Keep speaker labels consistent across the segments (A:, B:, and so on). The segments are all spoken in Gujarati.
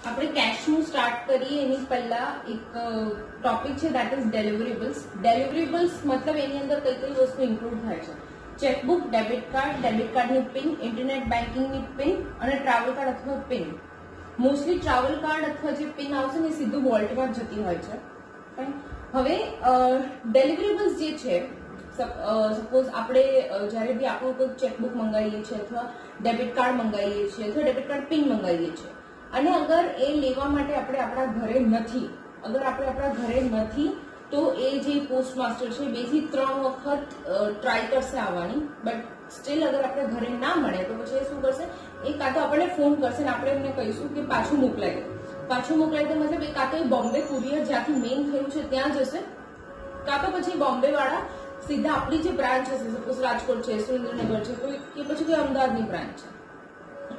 A: આપણે કેશનું સ્ટાર્ટ કરીએ એની પહેલા એક ટોપિક છે દેટ ઇઝ ડેલિવરેબલ્સ. ડેલિવરેબલ્સ મતલબ એની અંદર કઈ કઈ વસ્તુ ઇન્ક્લુડ થાય છે. ચેકબુક, ડેબિટ કાર્ડની પિન, ઇન્ટરનેટ બેન્કિંગની પિન અને ટ્રાવેલ કાર્ડ અથવા પિન. મોસ્ટલી ટ્રાવેલ કાર્ડ અથવા જે પિન આવશે ને સીધું વોલ્ટમાં જતી હોય છે. હવે ડેલિવરેબલ્સ જે છે, સપોઝ આપણે જ્યારે બી આપણું કોઈ ચેકબુક મંગાવીએ છીએ અથવા ડેબિટ કાર્ડ મંગાવીએ છીએ અથવા ડેબિટ કાર્ડ પિન મંગાવીએ છીએ અને અગર એ લેવા માટે આપણે આપણા ઘરે નથી તો એ જે પોસ્ટ માસ્ટર છે 2 થી 3 વખત ટ્રાય કરશે આવવાની, બટ સ્ટીલ અગર આપણે ઘરે ના મળે તો પછી એ શું કરશે, એ કાં તો આપણને ફોન કરશે ને આપણે એમને કહીશું કે પાછું મોકલાઈ દો. પાછું મોકલાઈ દો મતલબ એ કાં તો બોમ્બે કુરિયર જ્યાંથી મેઇન થયું છે ત્યાં જશે, કાં તો પછી બોમ્બે વાળા સીધા આપણી જે બ્રાન્ચ હશે, સપોઝ રાજકોટ છે, સુરેન્દ્રનગર છે, કે પછી કોઈ અમદાવાદની બ્રાન્ચ છે,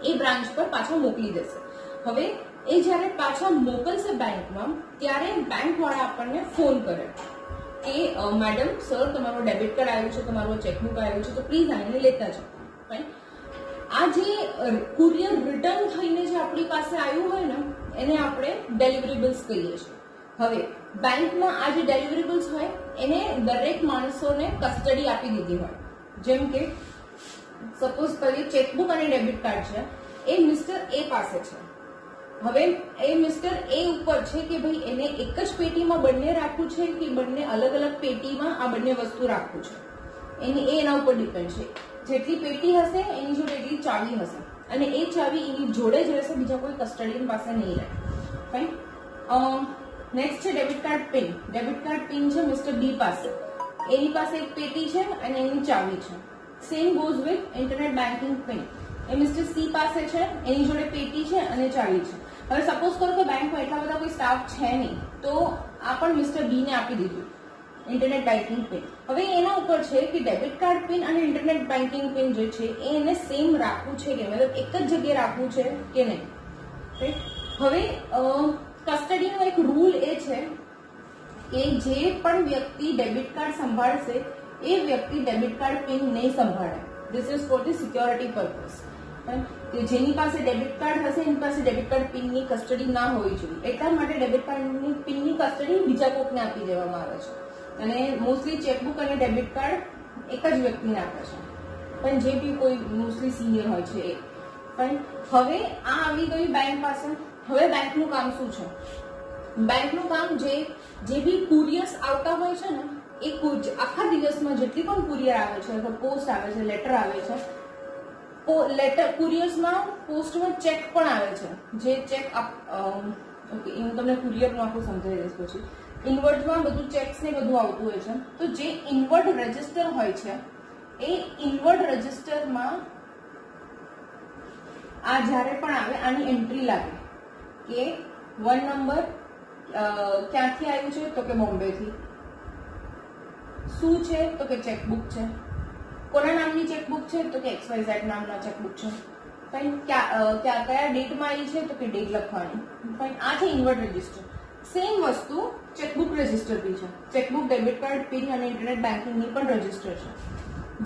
A: એ બ્રાન્ચ પર પાછા મોકલી દેશે. હવે એ જયારે પાછા મોકલશે બેંકમાં ત્યારે બેંક વાળા આપણને ફોન કરે કે મેડમ સર તમારો ડેબિટ કાર્ડ આવ્યું છે, તમારો ચેકબુક આવ્યું છે, તો પ્લીઝ આને લેતા જાઓ. આ જે કુરિયર રિટર્ન થઈને જે આપણી પાસે આવ્યું હોય ને એને આપણે ડેલિવરેબલ્સ કહીએ છીએ. હવે બેંકમાં આ જે ડેલિવરેબલ્સ હોય એને દરેક માણસોને કસ્ટડી આપી દીધી હોય. જેમ કે સપોઝ કરીએ ચેકબુક અને ડેબિટ કાર્ડ છે એ મિસ્ટર એ પાસે છે. હવે એ મિસ્ટર એ ઉપર છે કે ભાઈ એને એક જ પેટીમાં બંને રાખવું છે કે બંને અલગ અલગ પેટીમાં આ બંને વસ્તુ રાખવું છે, એના ઉપર ડિપેન્ડ છે. જેટલી પેટી હશે એની જોડે એટલી ચાવી હશે અને એ ચાવી એની જોડે જ રહેશે, બીજા કોઈ કસ્ટડીયન પાસે નહીં રહે. ફાઇન. નેક્સ્ટ છે debit card pin. Debit card pin છે મિસ્ટર બી પાસે, એની પાસે એક પેટી છે અને એની ચાવી છે. Same goes with internet banking pin. એ મિસ્ટર સી પાસે છે, એની જોડે પેટી છે અને ચાવી છે. હવે સપોઝ કરો કે બેંકમાં એટલા બધા કોઈ સ્ટાફ છે નહીં તો આ પણ મિસ્ટર બી ને આપી દીધું ઇન્ટરનેટ બેન્કિંગ પિન. હવે એના ઉપર છે કે ડેબિટ કાર્ડ પિન અને ઇન્ટરનેટ બેન્કિંગ પિન જે છે એને સેમ રાખવું છે કે મતલબ એક જ જગ્યાએ રાખવું છે કે નહીં. હવે કસ્ટડીનો એક રૂલ એ છે કે જે પણ વ્યક્તિ ડેબિટ કાર્ડ સંભાળશે એ વ્યક્તિ ડેબિટ કાર્ડ પિન નહીં સંભાળે. This is for the security purpose. જેની પાસે ડેબિટ કાર્ડ હશે એની પાસે ડેબિટ કાર્ડ પિનની કસ્ટડી ના હોવી જોઈએ. એટલા માટે ડેબિટ કાર્ડની પિનની કસ્ટડી બીજા કોકને આપી દેવામાં આવે છે અને મોસ્ટલી ચેકબુક અને ડેબિટ કાર્ડ એક જ વ્યક્તિને આપે છે, પણ જે બી કોઈ મોસ્ટલી સિનિયર હોય છે એ. પણ હવે આ આવી ગયું બેંક પાસે. હવે બેંકનું કામ શું છે? બેંકનું કામ જે બી કુરિયર્સ આવતા હોય છે ને એ આખા દિવસમાં જેટલી પણ કુરિયર આવે છે અથવા પોસ્ટ આવે છે, લેટર આવે છે, કુરિયર્સમાં પોસ્ટમાં ચેક પણ આવે છે. જે ચેક ઓકે હું તમને કુરિયરનું આખું સમજાવી દઈશ પછી. ઇનવર્ડમાં બધું ચેક્સ ને બધું આવતું હોય છે. તો જે ઇનવર્ડ રજિસ્ટર હોય છે એ ઇનવર્ડ રજિસ્ટરમાં આ જ્યારે પણ આવે આની એન્ટ્રી લાગે કે 1 નંબર ક્યાંથી આવ્યું છે તો કે બોમ્બેથી. શું છે તો કે ચેકબુક છે. કોના નામની ચેકબુક છે તો કે XYZ નામના ચેકબુક છે. ફાઇન. કયા ડેટમાં આવી છે તો કે ડેટ લખવાની. ફાઇન. આ છે ઇનવર્ડ રજિસ્ટર. સેમ વસ્તુ ચેકબુક રજિસ્ટર બી છે. ચેકબુક, ડેબિટ કાર્ડ, પિન અને ઇન્ટરનેટ બેન્કિંગની પણ રજિસ્ટર છે.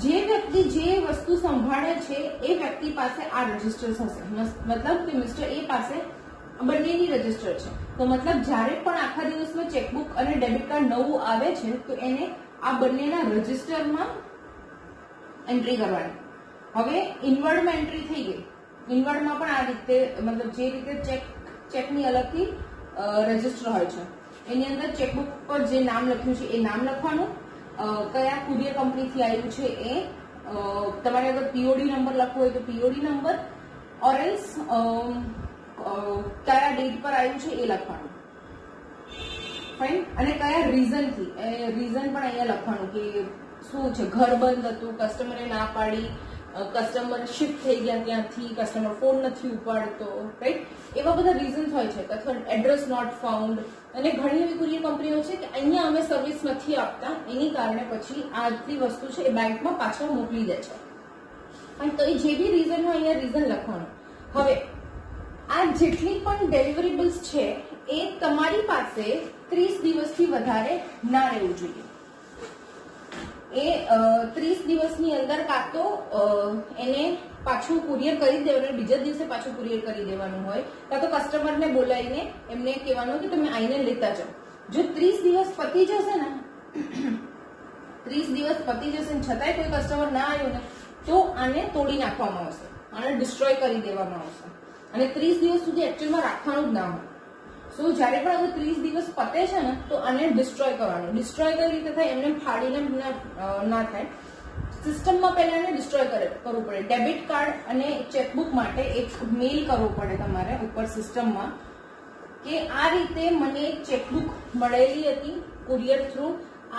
A: જે વ્યક્તિ જે વસ્તુ સંભાળે છે એ વ્યક્તિ પાસે આ રજિસ્ટર્સ હશે. મતલબ કે મિસ્ટર એ પાસે બંનેની રજિસ્ટર છે. તો મતલબ જ્યારે પણ આખા દિવસમાં ચેકબુક અને ડેબિટ કાર્ડ નવું આવે છે તો એને આ બંનેના રજિસ્ટરમાં એન્ટ્રી કરવાની. હવે ઇનવર્ડમાં એન્ટ્રી થઈ ગઈ. ઇનવર્ડમાં પણ આ રીતે મતલબ જે રીતે ચેકની અલગથી રજિસ્ટર હોય છે એની અંદર ચેકબુક પર જે નામ લખ્યું છે એ નામ લખવાનું, કયા કુરિયર કંપનીથી આવ્યું છે એ, તમારે અગર પીઓડી નંબર લખવો હોય તો પીઓડી નંબર, ઓર એલ્સ કયા ડેટ પર આવ્યું છે એ લખવાનું. ફાઇન. અને કયા રીઝનથી, રીઝન પણ અહીંયા લખવાનું કે શું છે, ઘર બંધ હતું, કસ્ટમરે ના પાડી, કસ્ટમર શિફ્ટ થઈ ગયા ત્યાંથી, કસ્ટમર ફોન નથી ઉપાડતો, રાઈટ? એવા બધા રીઝન્સ હોય છે. અથવા એડ્રેસ નોટ ફાઉન્ડ. અને ઘણી એવી કુરિયર કંપનીઓ છે કે અહીંયા અમે સર્વિસ નથી આપતા, એની કારણે પછી આટલી વસ્તુ છે એ બેંકમાં પાછા મોકલી દે છે. અને તો એ જે બી રીઝન હોય અહીંયા રીઝન લખવાનું. હવે આ જેટલી પણ ડેલિવરેબલ્સ છે એ તમારી પાસે 30 દિવસથી વધારે ના રહેવું જોઈએ. એ 30 દિવસની અંદર કાં તો એને પાછું કુરિયર કરી દેવાનું, બીજા દિવસે પાછું કુરિયર કરી દેવાનું હોય, કાં તો કસ્ટમરને બોલાવીને એમને કહેવાનું કે તમે આઈને લેતા જાઓ. જો 30 દિવસ પતી જશે ને 30 દિવસ પતી જશે ને છતાંય કોઈ કસ્ટમર ના આવ્યો ને તો આને તોડી નાખવામાં આવશે, આને ડિસ્ટ્રોય કરી દેવામાં આવશે. અને 30 દિવસ સુધી એકચ્યુઅલમાં રાખવાનું જ ના હોય. સો જયારે પણ અગર 30 દિવસ પતે છે ને તો આને ડિસ્ટ્રોય કરવાનું. ડિસ્ટ્રોય કઈ રીતે થાય? એમને ફાડીને ના થાય. સિસ્ટમમાં પહેલા એને ડિસ્ટ્રોય કરવું પડે. ડેબિટ કાર્ડ અને ચેકબુક માટે એક મેલ કરવો પડે તમારે ઉપર સિસ્ટમમાં કે આ રીતે મને એક ચેકબુક મળેલી હતી કુરિયર થ્રુ,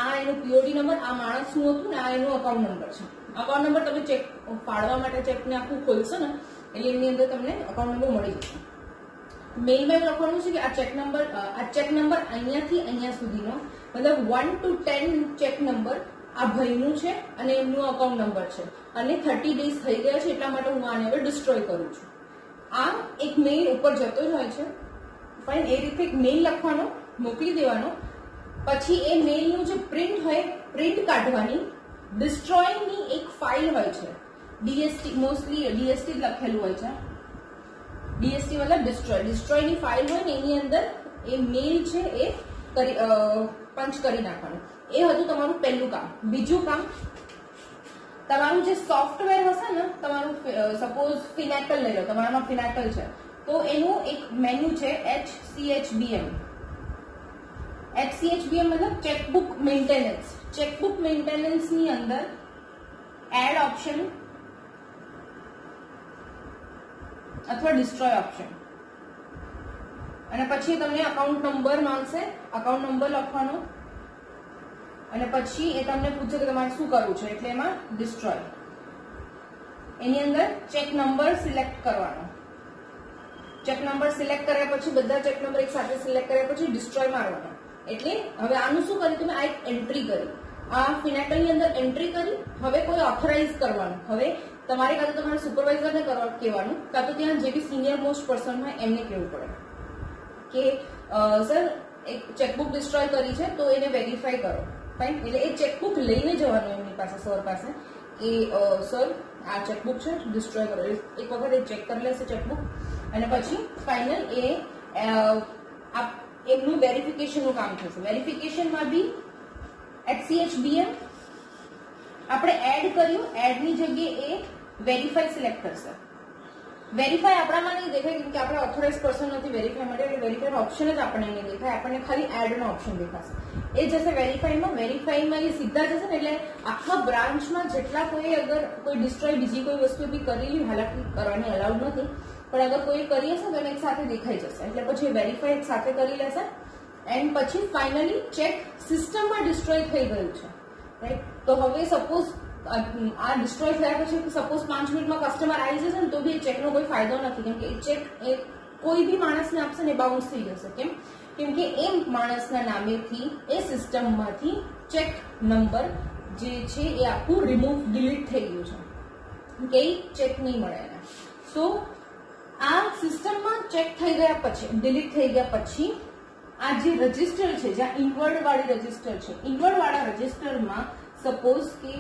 A: આ એનો પીઓડી નંબર, આ માણસનું હતું ને આ એનો અકાઉન્ટ નંબર છે. અકાઉન્ટ નંબર તમે ચેક ફાડવા માટે ચેકને આખું ખોલશો ને એટલે એની અંદર તમને અકાઉન્ટ નંબર મળી જશે. મેલમાં લખવાનું છે કે આ ચેક નંબર અહીંયાથી અહીંયા સુધીનો, મતલબ 1 to 10 ચેક નંબર આ ભાઈનું છે અને એમનું અકાઉન્ટ નંબર છે અને 30 ડેઝ થઈ ગયા છે એટલા માટે હું આને હવે ડિસ્ટ્રોય કરું છું. આ એક મેલ ઉપર જતો જ હોય છે. ફાઇન, એ રીતે એક મેલ લખવાનો, મોકલી દેવાનો. પછી એ મેલનું જે પ્રિન્ટ હોય, પ્રિન્ટ કાઢવાની. ડિસ્ટ્રોયની એક ફાઇલ હોય છે, ડીએસટી, મોસ્ટલી ડીએસટી લખેલું હોય છે. ડીએસટી મતલબ ડિસ્ટ્રોયની ફાઇલ હોય ને એની અંદર એ મેલ છે એ પંચ કરી નાખવાનું. એ હતું તમારું પહેલું કામ. બીજું કામ, તમારું જે સોફ્ટવેર હશે ને, તમારું સપોઝ ફિનેકલ લઈ લો, તમારામાં ફિનેકલ છે તો એનું એક મેન્યુ છે HCHBM. HCHBM મતલબ ચેકબુક મેન્ટેનન્સ. ચેકબુક મેન્ટેનન્સ ની અંદર એડ ઓપ્શન અથવા ડિસ્ટ્રોય ઓપ્શન, અને પછી તમને અકાઉન્ટ નંબર માંગશે, અકાઉન્ટ નંબર લખવાનો અને પછી એ તમને પૂછે કે તમારે શું કરવું છે એટલે એમાં ડિસ્ટ્રોય. એની અંદર ચેક નંબર સિલેક્ટ કરવાનો. ચેક નંબર સિલેક્ટ કર્યા પછી બધા ચેક નંબર એક સાથે સિલેક્ટ કર્યા પછી ડિસ્ટ્રોય મારવાનો. એટલે હવે આનું શું કર્યું તમે? આ એક એન્ટ્રી કરી, આ ફિનેકલની અંદર એન્ટ્રી કરી. હવે કોઈ ઓથોરાઇઝ કરવાનું. હવે તમારે કાં તો તમારા સુપરવાઇઝરને કહેવાનું, કાં તો ત્યાં જે બી સિનિયર મોસ્ટ પર્સન હોય એમને કહેવું પડે કે સર એક ચેકબુક ડિસ્ટ્રોય કરી છે તો એને વેરીફાઈ કરો. ફાઇન, એટલે એ ચેકબુક લઈને જવાનું એમની પાસે, સર પાસે, કે સર આ ચેકબુક છે ડિસ્ટ્રોય કરો. એક વખત એ ચેક કરી લેશે ચેકબુક અને પછી ફાઇનલ એ એમનું વેરિફિકેશનનું કામ થશે. વેરિફિકેશનમાં બી HCHBM આપણે એડ કર્યું, એડની જગ્યાએ એ વેરીફાઈ સિલેક્ટ કરશે. વેરીફાઈ આપણામાં નહીં દેખાય કેમ કે આપણે ઓથોરાઇઝ પર્સન નથી વેરીફાઈ માટે, એટલે વેરીફાઈ ઓપ્શન જ આપણને નહીં દેખાય, આપણને ખાલી એડનો ઓપ્શન દેખાશે. એ જશે વેરીફાઈમાં. વેરીફાઈમાં એ સીધા જશે ને એટલે આખા બ્રાન્ચમાં જેટલા કોઈ અગર કોઈ ડિસ્ટ્રોય બીજી કોઈ વસ્તુ બી કરેલી, હાલાકી કરવાની અલાઉડ નથી, પણ અગર કોઈ કરી હશે તો એને એક સાથે દેખાઈ જશે. એટલે પછી વેરીફાઈ એક સાથે કરી લેશે એન્ડ પછી ફાઇનલી ચેક સિસ્ટમમાં ડિસ્ટ્રોય થઈ ગયું છે. રાઈટ, તો હવે સપોઝ આ ડિસ્ટ્રોય થયા પછી સપોઝ 5 મિનિટમાં કસ્ટમર આવી જશે ને તો બી એ ચેકનો કોઈ ફાયદો નથી, કેમ કે એ ચેક એ કોઈ બી માણસને આપશે ને બાઉન્સ થઈ જશે. કેમ કે એ માણસના નામેથી એ સિસ્ટમમાંથી ચેક નંબર જે છે એ આખું રિમૂવ, ડિલીટ થઈ ગયું છે, કે ચેક નહીં મળે એને. સો આ સિસ્ટમમાં ચેક થઈ ગયા પછી, ડિલીટ થઈ ગયા પછી આ જે રજિસ્ટર છે, જ્યાં ઇનવર્ડ વાળી રજિસ્ટર છે, ઇનવર્ડ વાળા રજિસ્ટરમાં સપોઝ કે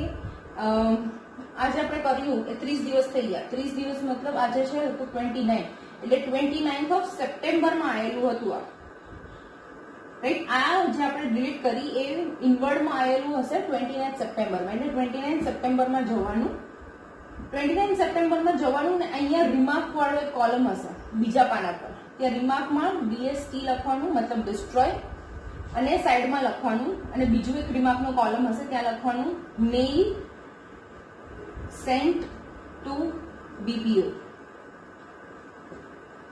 A: આજે આપણે કર્યું એ 30 દિવસ થઈ ગયા. 30 દિવસ મતલબ આજે છે 29, એટલે 29th ઓફ સપ્ટેમ્બરમાં આવેલું હતું આ. રાઈટ, આ જે આપણે ડિલીટ કરી એ ઇનવર્ડમાં આવેલું હશે 29 સપ્ટેમ્બરમાં. એટલે 29 સપ્ટેમ્બરમાં જવાનું, 29 સપ્ટેમ્બરમાં જવાનું ને અહીંયા રિમાર્ક વાળો એક કોલમ હશે બીજા પાના પર. ત્યાં રિમાર્કમાં DST લખવાનું, મતલબ ડિસ્ટ્રોય, અને સાઈડમાં લખવાનું, અને બીજું એક રિમાર્કનો કોલમ હશે ત્યાં લખવાનું મેઇલ સેન્ટ ટુ BPO.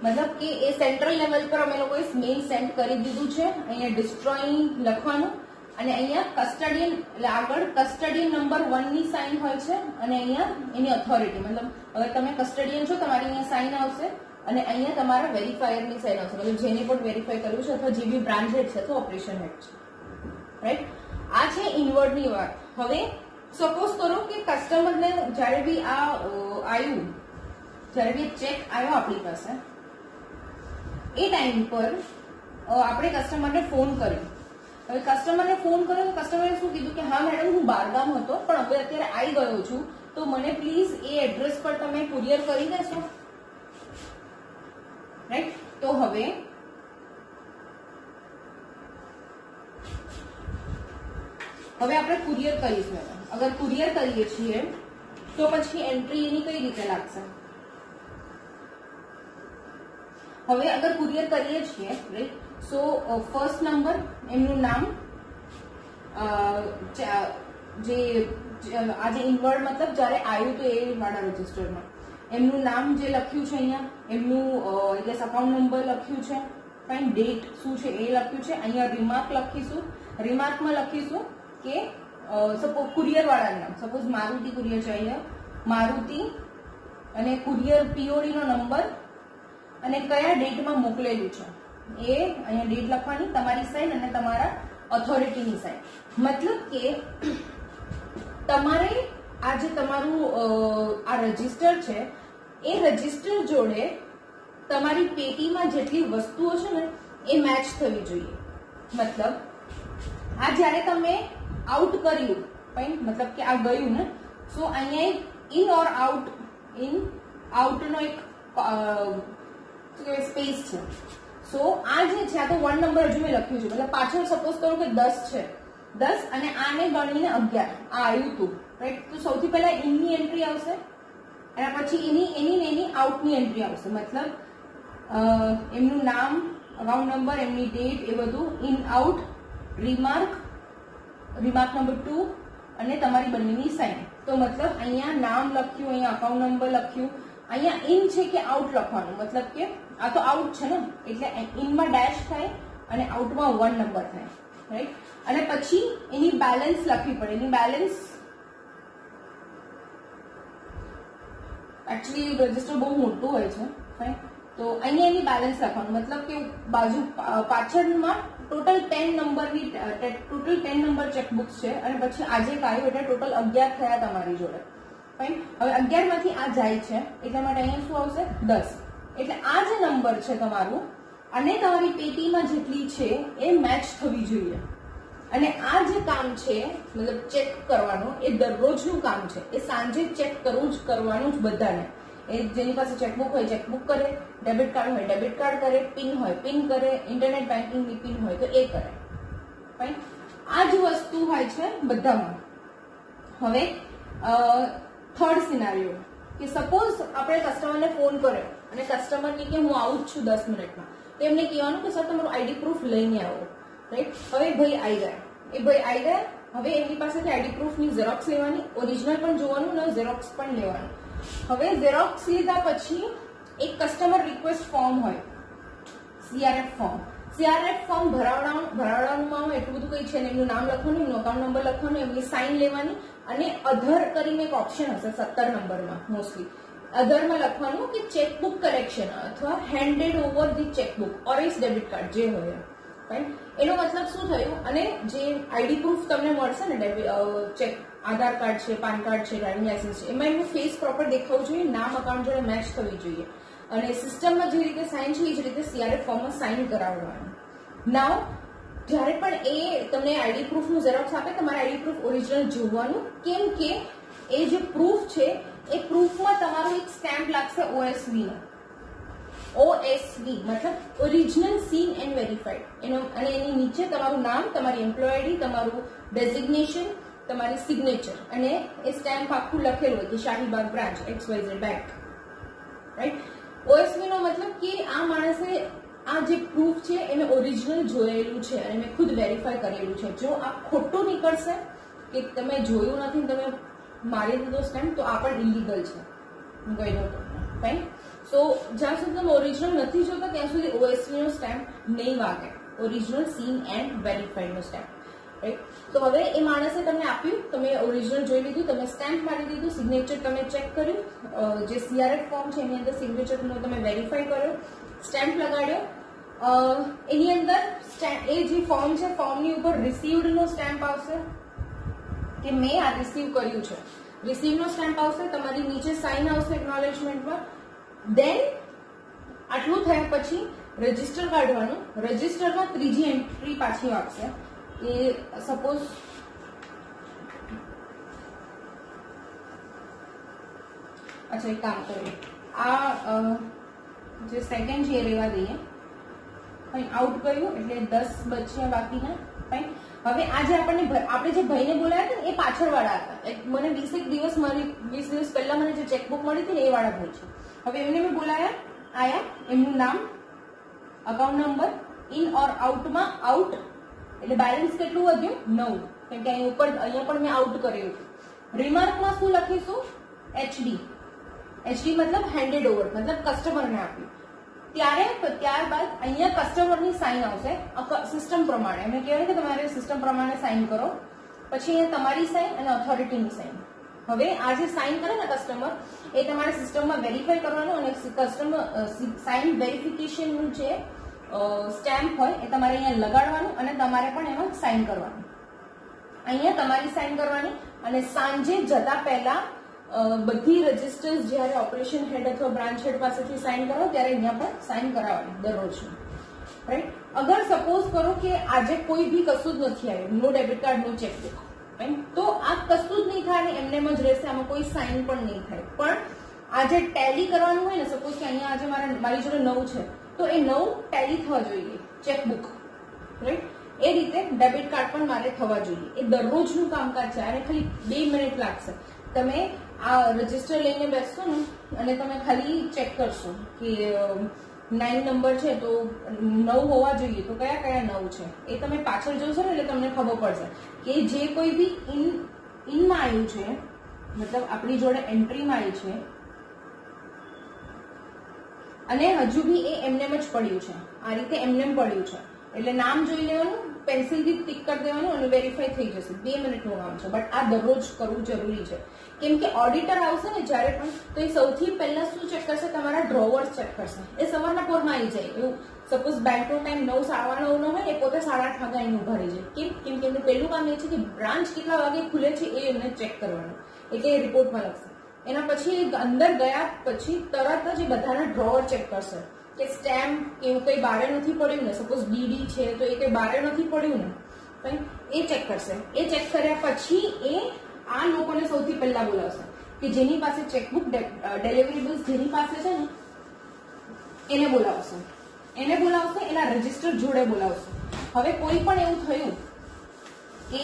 A: મતલબ કે એ સેન્ટ્રલ લેવલ પર અમે લોકોએ મેઇલ સેન્ડ કરી દીધું છે. અહીંયા ડિસ્ટ્રોય લખવાનું અને અહીંયા કસ્ટડિયન, એટલે આગળ કસ્ટડિયન નંબર 1 ની સાઇન હોય છે અને અહીંયા એની ઓથોરિટી, મતલબ હવે તમે કસ્ટડિયન છો તમારી અહીંયા સાઇન આવશે અને અહીંયા તમારા વેરીફાયરની સાઇન આવશે, મતલબ જેને પણ વેરીફાઈ કર્યું છે અથવા જે બી બ્રાન્ચ હેડ છે અથવા ઓપરેશન હેડ છે. રાઈટ, આ છે ઇનવર્ડની વાત. હવે સપોઝ કરો કે કસ્ટમરને જ્યારે બી આ આવ્યું, જ્યારે બી ચેક આવ્યો આપણી પાસે, એ ટાઈમ પર આપણે કસ્ટમરને ફોન કર્યો. હવે કસ્ટમરને ફોન કર્યો તો કસ્ટમરે શું કીધું કે હા મેડમ હું બહારગામ હતો પણ હવે અત્યારે આવી ગયો છું તો મને પ્લીઝ એ એડ્રેસ પર તમે કુરિયર કરી દેશો, રાઈટ? તો હવે આપણે કુરિયર કરીશું. અગર કુરિયર કરીએ છીએ તો પછી એન્ટ્રી એની કઈ રીતે લાગશે? હવે અગર કુરિયર કરીએ છીએ, રાઈટ, સો ફર્સ્ટ નંબર, એમનું નામ, જે આજે ઇનવર્ડ મતલબ જયારે આવ્યું તો એ વાળા રજીસ્ટરમાં એમનું નામ જે લખ્યું છે અહીંયા, એમનું અકાઉન્ટ નંબર લખ્યું છે, ફાઇન, ડેટ શું છે એ લખ્યું છે. અહીંયા રિમાર્ક લખીશું. રિમાર્કમાં લખીશું કે સપોઝ કુરિયર વાળાનું નામ, સપોઝ મારુતિ કુરિયર છે, અહીંયા મારુતિ, અને કુરિયર પીઓડી નો નંબર અને કયા ડેટમાં મોકલેલું છે એ અહીંયા ડેટ લખવાની, તમારી સાઈન અને તમારા ઓથોરિટીની સાઈન. મતલબ કે તમારે આ જે તમારું આ રજીસ્ટર છે એ રજીસ્ટર જોડે તમારી પેટીમાં જેટલી વસ્તુઓ છે ને એ મેચ થવી જોઈએ. મતલબ આ જ્યારે તમે આઉટ કર્યું, ફાઇન, મતલબ કે આ ગયું ને, સો અહીંયા in or out, in out નો એક સ્પેસ છે. સો આ જે છે આ તો 1 નંબર હજુ મેં લખ્યું છે, મતલબ પાછળ સપોઝ કરો કે 10 છે, 10 અને આને ગણીને 11 આ આવ્યું હતું, રાઈટ? તો સૌથી પહેલા ઇનની એન્ટ્રી આવશે, એના પછી એની આઉટની એન્ટ્રી આવશે. મતલબ એમનું નામ, અકાઉન્ટ નંબર, એમની ડેટ, એ બધું ઇન આઉટ, રિમાર્ક નંબર 2 અને તમારી બંનેની સાઇન. તો મતલબ અહીંયા નામ લખ્યું, અહીંયા અકાઉન્ટ નંબર લખ્યું, અહીંયા ઇન છે કે આઉટ લખવાનું, મતલબ કે આ તો આઉટ છે ને એટલે ઇનમાં ડેશ થાય અને આઉટમાં 1 નંબર થાય, રાઈટ? અને પછી એની બેલેન્સ લખવી પડે. એની બેલેન્સ એકચ્યુઅલી રજીસ્ટર બહુ મોટું હોય છે, ફાઇન. તો અહીંયા એની બેલેન્સ લખવાનું, મતલબ કે બાજુ પાછળમાં ટોટલ 10 નંબર ચેકબુક્સ છે અને પછી આજે આવ્યું એટલે ટોટલ 11 થયા તમારી જોડે, ફાઇન. હવે 11 માંથી આ જાય છે એટલા માટે અહીંયા શું આવશે? 10. એટલે આ જે નંબર છે તમારું અને તમારી પેટીમાં જેટલી છે એ મેચ થવી જોઈએ. અને આ જે કામ છે મતલબ ચેક કરવાનું, એ દરરોજનું કામ છે. એ સાંજે ચેક કરવાનું જ બધાને. એ જેની પાસે ચેકબુક હોય ચેકબુક કરે, ડેબિટ કાર્ડ હોય ડેબિટ કાર્ડ કરે, પિન હોય પિન કરે, ઇન્ટરનેટ બેન્કિંગની પિન હોય તો એ કરે, ફાઇન. આ જ વસ્તુ હોય છે બધામાં. હવે થર્ડ સિનારીઓ કે સપોઝ આપણે કસ્ટમરને ફોન કર્યો અને કસ્ટમરને કે હું આવું જ છું 10 મિનિટમાં, તો એમને કહેવાનું કે સર તમારું આઈડી પ્રૂફ લઈને આવો, રાઈટ? હવે ભાઈ આવી ગયા, એ ભાઈ આવી ગયા. હવે એમની પાસેથી આઈડી પ્રૂફની ઝેરોક્સ લેવાની, ઓરિજિનલ પણ જોવાનું ને ઝેરોક્સ પણ લેવાનું. હવે ઝેરોક્સ લીધા પછી એક કસ્ટમર રિક્વેસ્ટ ફોર્મ હોય, CRF ફોર્મ. CRF ફોર્મ ભરાવડાવવામાં એટલું બધું કઈ છે ને, એમનું નામ લખવાનું, એમનો અકાઉન્ટ નંબર લખવાનો, એમની સાઇન લેવાની અને અધર કરીને એક ઓપ્શન હશે 17 નંબરમાં મોસ્ટલી. અધરમાં લખવાનું કે ચેકબુક કલેક્શન અથવા handed over the chequebook or S debit card જે હોય, રાઈટ? એનો મતલબ શું થયું? અને જે આઈડી પ્રૂફ તમને મળશે ને, ચેક આધાર કાર્ડ છે, પાન કાર્ડ છે, ડ્રાઇવિંગ લાયસન્સ છે, એમાં એમનું ફેસ પ્રોપર દેખાવું જોઈએ, નામ અકાઉન્ટ જોડે મેચ થવી જોઈએ અને સિસ્ટમમાં જે રીતે સાઇન છે એ જ રીતે CRF ફોર્મમાં સાઇન કરાવવાનું. નાવ જ્યારે પણ એ તમને આઈડી પ્રૂફનું ઝેરોક્સ આપે, તમારે આઈડી પ્રૂફ ઓરિજિનલ જોવાનું, કેમ કે એ જે પ્રૂફ છે એ પ્રૂફમાં તમારું એક સ્ટેમ્પ લાગશે OSV નો. OSV મતલબ ઓરિજિનલ સીન એન્ડ વેરીફાઈડ. અને એની નીચે તમારું નામ, તમારી એમ્પ્લોય આઈડી, તમારું ડેઝિગ્નેશન, તમારી સિગ્નેચર અને એ સ્ટેમ્પ આખું લખેલું હોય કે Shahibaug branch XYZ bank, right? OSV નો મતલબ કે આ માણસે આ જે પ્રૂફ છે એ મેં ઓરિજિનલ જોયેલું છે અને મેં ખુદ વેરીફાઈ કરેલું છે. જો આ ખોટું નીકળશે કે તમે જોયું નથી, તમે મારી દીધો સ્ટેમ્પ, તો આ પણ ઇલીગલ છે. હું કહી દઉં તમને, ફાઇન. સો જ્યાં સુધી તમે ઓરિજિનલ નથી જોતા ત્યાં સુધી OSV નો સ્ટેમ્પ નહીં વાગે, ઓરિજિનલ સીન એન્ડ વેરીફાઈડ નો સ્ટેમ્પ, રાઈટ? તો હવે એ માણસે તમને આપ્યું, તમે ઓરિજિનલ જોઈ લીધું, તમે સ્ટેમ્પ મારી દીધું, સિગ્નેચર તમે ચેક કર્યું, જે CRF ફોર્મ છે એની અંદર સિગ્નેચરનો તમે વેરીફાઈ કર્યો, સ્ટેમ્પ લગાડ્યો, એની અંદર એ જે ફોર્મ છે ફોર્મની ઉપર રિસીવ્ડ નો સ્ટેમ્પ આવશે કે મેં આ રિસીવ કર્યું છે, રિસીવ નો સ્ટેમ્પ આવશે, તમારી નીચે સાઇન આવશે એકનોલેજમેન્ટમાં. દેન આટલું થયા પછી રજીસ્ટર કાઢવાનું. રજીસ્ટરમાં ત્રીજી એન્ટ્રી પાછી આવશે કે સપોઝ અચ્છા એક કામ કરીએ, આ જે સેકન્ડ છે એ રહેવા દઈએ, ફાઈન, આઉટ કર્યું એટલે 10 બચ્યા બાકીના, ફાઈન. હવે આજે આપણે જે ભાઈને બોલાયા હતા ને એ પાછળ વાળા હતા, મને 20 દિવસ પહેલા મને જે ચેકબુક મળી હતી ને એ વાળા ભાઈ છે. હવે એમને મેં બોલાયા, આયા, એમનું નામ, અકાઉન્ટ નંબર, ઇન ઓર આઉટમાં આઉટ એટલે બેલેન્સ કેટલું વધ્યું 9, કેમ કે અહીંયા પણ મેં આઉટ કર્યું હતું. રિમાર્કમાં શું લખીશું? એચડી મતલબ હેન્ડેડ ઓવર, મતલબ કસ્ટમરને આપ્યું. ત્યારબાદ અહીંયા કસ્ટમરની સાઇન આવશે સિસ્ટમ પ્રમાણે. એમને કહેવાય કે તમારે સિસ્ટમ પ્રમાણે સાઇન કરો, પછી અહીંયા તમારી સાઇન અને ઓથોરિટીની સાઇન. હવે આ જે સાઇન કરે ને કસ્ટમર, એ તમારે સિસ્ટમમાં વેરીફાઈ કરવાનું અને કસ્ટમર સાઇન વેરિફિકેશનનું જે સ્ટેમ્પ હોય એ તમારે અહીંયા લગાડવાનું અને તમારે પણ એમાં સાઇન કરવાનું. અહીંયા તમારી સાઇન કરવાની અને સાંજે જતા પહેલા બધી રજીસ્ટર્સ જ્યારે ઓપરેશન હેડ અથવા બ્રાન્ચ હેડ પાસેથી સાઇન કરો ત્યારે અહીંયા પણ સાઇન કરાવવાની દરરોજ, રાઈટ. અગર સપોઝ કરો કે આજે કોઈ બી કશું જ નથી આવ્યું, નો ડેબિટ કાર્ડ, નો ચેકબુક, રાઈટ, તો આ કશું જ નહીં થાય ને એમને જ રહેશે, આમાં કોઈ સાઇન પણ નહીં થાય. પણ આજે ટેલી કરવાનું હોય ને, સપોઝ કે અહીંયા આજે મારી જોડે 9 છે તો એ 9 ટેલી થવા જોઈએ, ચેકબુક, રાઈટ. એ રીતે ડેબિટ કાર્ડ પણ મારે થવા જોઈએ. એ દરરોજનું કામકાજ છે અને ખાલી 2 મિનિટ લાગશે. તમે આ રજીસ્ટર લઈને બેસશો ને અને તમે ખાલી ચેક કરશો કે 9 નંબર છે તો 9 હોવા જોઈએ, તો કયા કયા 9 છે એ તમે પાછળ જોશો ને એટલે તમને ખબર પડશે કે જે કોઈ બી ઇનમાં આવ્યું છે, મતલબ આપણી જોડે એન્ટ્રીમાં આવી છે અને હજુ બી એ એમનેમ જ પડ્યું છે, આ રીતે એમનેમ પડ્યું છે, એટલે નામ જોઈ લેવાનું, પેન્સિલથી ટિક કરી દેવાનું અને વેરીફાઈ થઈ જશે. 2 મિનિટનું કામ છે, બટ આ દરરોજ કરવું જરૂરી છે. કેમ કે ઓડિટર આવશે ને જ્યારે પણ, તો એ સૌથી પહેલા શું ચેક કરશે? તમારા ડ્રોવર્સ ચેક કરશે. એ સવારના પોરમાં આવી જાય. એવું સપોઝ બેંકનો ટાઈમ 9, 9:15 નો હોય, એ પોતે 8:30 વાગે આવીને ઉભા રહી જાય. કેમ કે એમનું પહેલું કામ એ છે કે બ્રાન્ચ કેટલા વાગે ખુલે છે એ એમને ચેક કરવાનું, એટલે એ રિપોર્ટમાં લખશે. એના પછી અંદર ગયા પછી તરત જ એ બધાના ડ્રોવર ચેક કરશે કે સ્ટેમ્પ એવું કંઈ બારે નથી પડ્યું ને, સપોઝ ડીડી છે તો એ કંઈ બારે નથી પડ્યું ને, એ ચેક કરશે. એ ચેક કર્યા પછી એ આ લોકોને સૌથી પહેલા બોલાવશે કે જેની પાસે ચેકબુક, ડિલિવરેબલ્સ જેની પાસે છે ને એને બોલાવશે. એના રજીસ્ટર જોડે બોલાવશે. હવે કોઈ પણ એવું થયું કે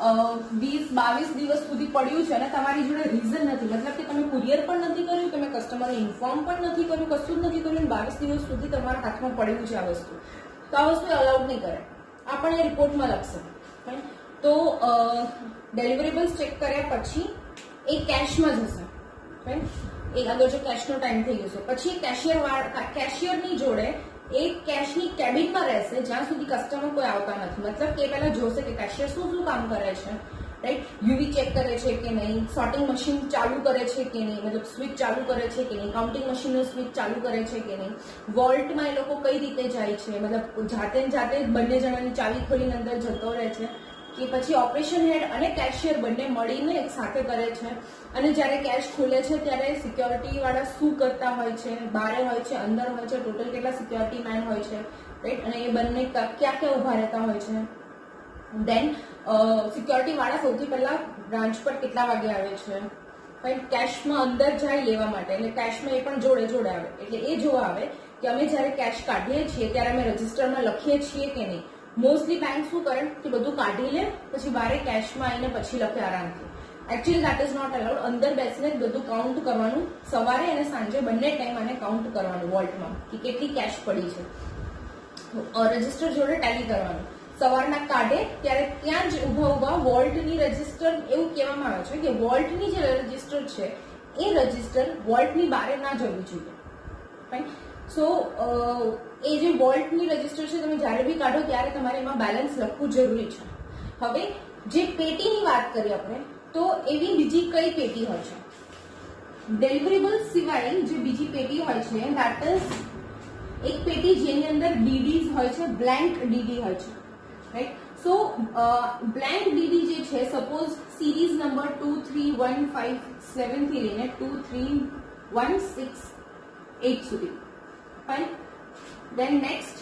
A: 20-22 દિવસ સુધી પડ્યું છે અને તમારી જોડે રીઝન નથી, મતલબ કે તમે કુરિયર પણ નથી કર્યું, તમે કસ્ટમરને ઇન્ફોર્મ પણ નથી કર્યું, કશું જ નથી કર્યું, 22 દિવસ સુધી તમારા હાથમાં પડ્યું છે આ વસ્તુ, તો આ વસ્તુ અલાઉડ નહીં કરે. આ પણ એ રિપોર્ટમાં લખશે. તો ડેલિવરેબલ્સ ચેક કર્યા પછી એ કેશમાં જશે, એ આગળ જો કેશનો ટાઈમ થઈ ગયો છે પછી કેશિયરની જોડે એ કેશની કેબિનમાં રહેશે જ્યાં સુધી કસ્ટમર કોઈ આવતા નથી. મતલબ કે પહેલા જોશે કે કેશિયર શું કામ કરે છે, રાઈટ. યુવી ચેક કરે છે કે નહીં, સોર્ટિંગ મશીન ચાલુ કરે છે કે નહીં, મતલબ સ્વિચ ચાલુ કરે છે કે નહીં, કાઉન્ટિંગ મશીનનો સ્વિચ ચાલુ કરે છે કે નહીં, વોલ્ટમાં એ લોકો કઈ રીતે જાય છે, મતલબ જાતે બંને જણાની ચાવી ખોલીને અંદર જતો રહે છે કે પછી ઓપરેશન હેડ અને કેશિયર બંને મળીને એક સાથે કરે છે. અને જ્યારે કેશ ખુલે છે ત્યારે સિક્યોરિટી વાળા શું કરતા હોય છે, બારે હોય છે, અંદર હોય છે, ટોટલ કેટલા સિક્યોરિટી મેન હોય છે, રાઈટ. અને એ બંને ક્યાં ઉભા રહેતા હોય છે. દેન સિક્યોરિટી વાળા સૌથી પહેલા બ્રાન્ચ પર કેટલા વાગે આવે છે, રાઈટ. કેશમાં અંદર જાય લેવા માટે, એટલે કેશમાં એ પણ જોડે આવે, એટલે એ જોવા આવે કે અમે જ્યારે કેશ કાઢીએ છીએ ત્યારે અમે રજીસ્ટરમાં લખીએ છીએ કે નહીં. મોસ્ટલી બેંક શું કરે કે બધું કાઢી લે પછી બારે કેશમાં આવીને પછી લખે આરામથી. Actually that is not allowed. અંદર બેસીને જ બધું કાઉન્ટ કરવાનું, સવારે અને સાંજે બંને ટાઈમ આને કાઉન્ટ કરવાનું વોલ્ટમાં કે કેટલી કેશ પડી છે. રજીસ્ટર જોડે ટેલી કરવાનું. સવારના કાઢે ત્યારે ત્યાં જ ઉભા વોલ્ટની રજીસ્ટર, એવું કહેવામાં આવે છે કે વોલ્ટની જે રજીસ્ટર છે એ રજીસ્ટર વોલ્ટની બારે ના જવું જોઈએ, રાઈટ. સો એ જે વોલ્ટની રજીસ્ટર છે તમે જ્યારે બી કાઢો ત્યારે તમારે એમાં બેલેન્સ લખવું જરૂરી છે. હવે જે પેટીની વાત કરીએ આપણે, તો એવી બીજી કઈ પેટી હોય છે? ડેલિવરેબલ્સ સિવાય જે બીજી પેટી હોય છે દેટ ઇઝ એક પેટી જેની અંદર ડીડીઝ હોય છે, બ્લેન્ક ડીડી હોય છે, રાઈટ. સો બ્લેન્ક ડીડી જે છે, સપોઝ સિરીઝ નંબર 23157 થી લઈને 23168 સુધી, ફાઇન. દેન નેક્સ્ટ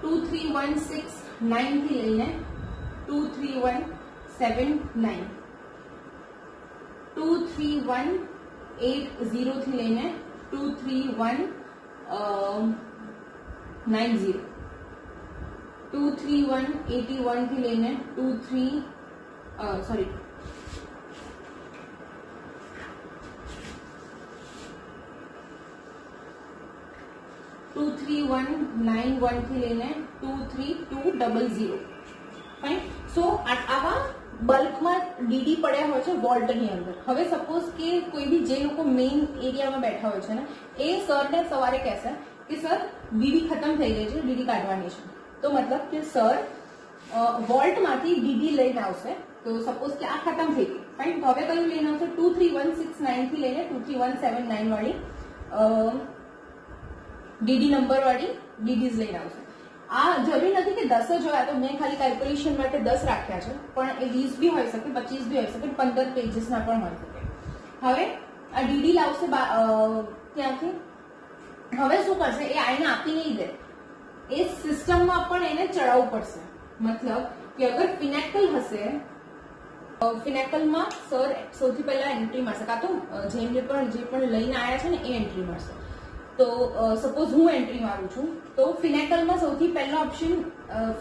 A: 23169 થી લઈને 23179, 231 80 થી લઈને 23190, 23181 થી લઈને 23191 થી લઈને 23200. ફાઇન. સો આવા બલ્કમાં ડીડી પડ્યા હોય છે વોલ્ટની અંદર. હવે સપોઝ કે કોઈ બી જે લોકો મેઇન એરિયામાં બેઠા હોય છે ને, એ સરને સવારે કહેશે કે સર ડીડી ખતમ થઈ ગઈ છે, ડીડી કાઢવાની છે. તો મતલબ કે સર વોલ્ટમાંથી ડીડી લઈને આવશે. તો સપોઝ કે આ ખતમ થઈ ગઈ, ફાઇન. તો હવે કયું લઈને આવશે? 23169 થી લઈને 23179 વાળી ડીડી નંબર વાળી ડીડીઝ લઈને આવશે. આ જરૂરી નથી કે 10 જ હોય, તો મેં ખાલી કેલ્ક્યુલેશન માટે 10 રાખ્યા છે, પણ એ 20 બી હોઈ શકે, 25 બી હોઈ શકે, 15 પેજીસના પણ હોઈ શકે. હવે આ ડીડી લાવશે ત્યાંથી. હવે શું કરશે? એ આઈને આપી નહીં દે, એ સિસ્ટમમાં પણ એને ચડાવવું પડશે. મતલબ કે અગર ફિનેકલ હશે, ફિનેકલમાં સર સૌથી પહેલા એન્ટ્રી મારશે, કાં તો જે પણ લઈને આવ્યા છે ને એ એન્ટ્રી મારશે. તો સપોઝ હું એન્ટ્રી મારું છું, તો ફિનેકલમાં સૌથી પહેલો ઓપ્શન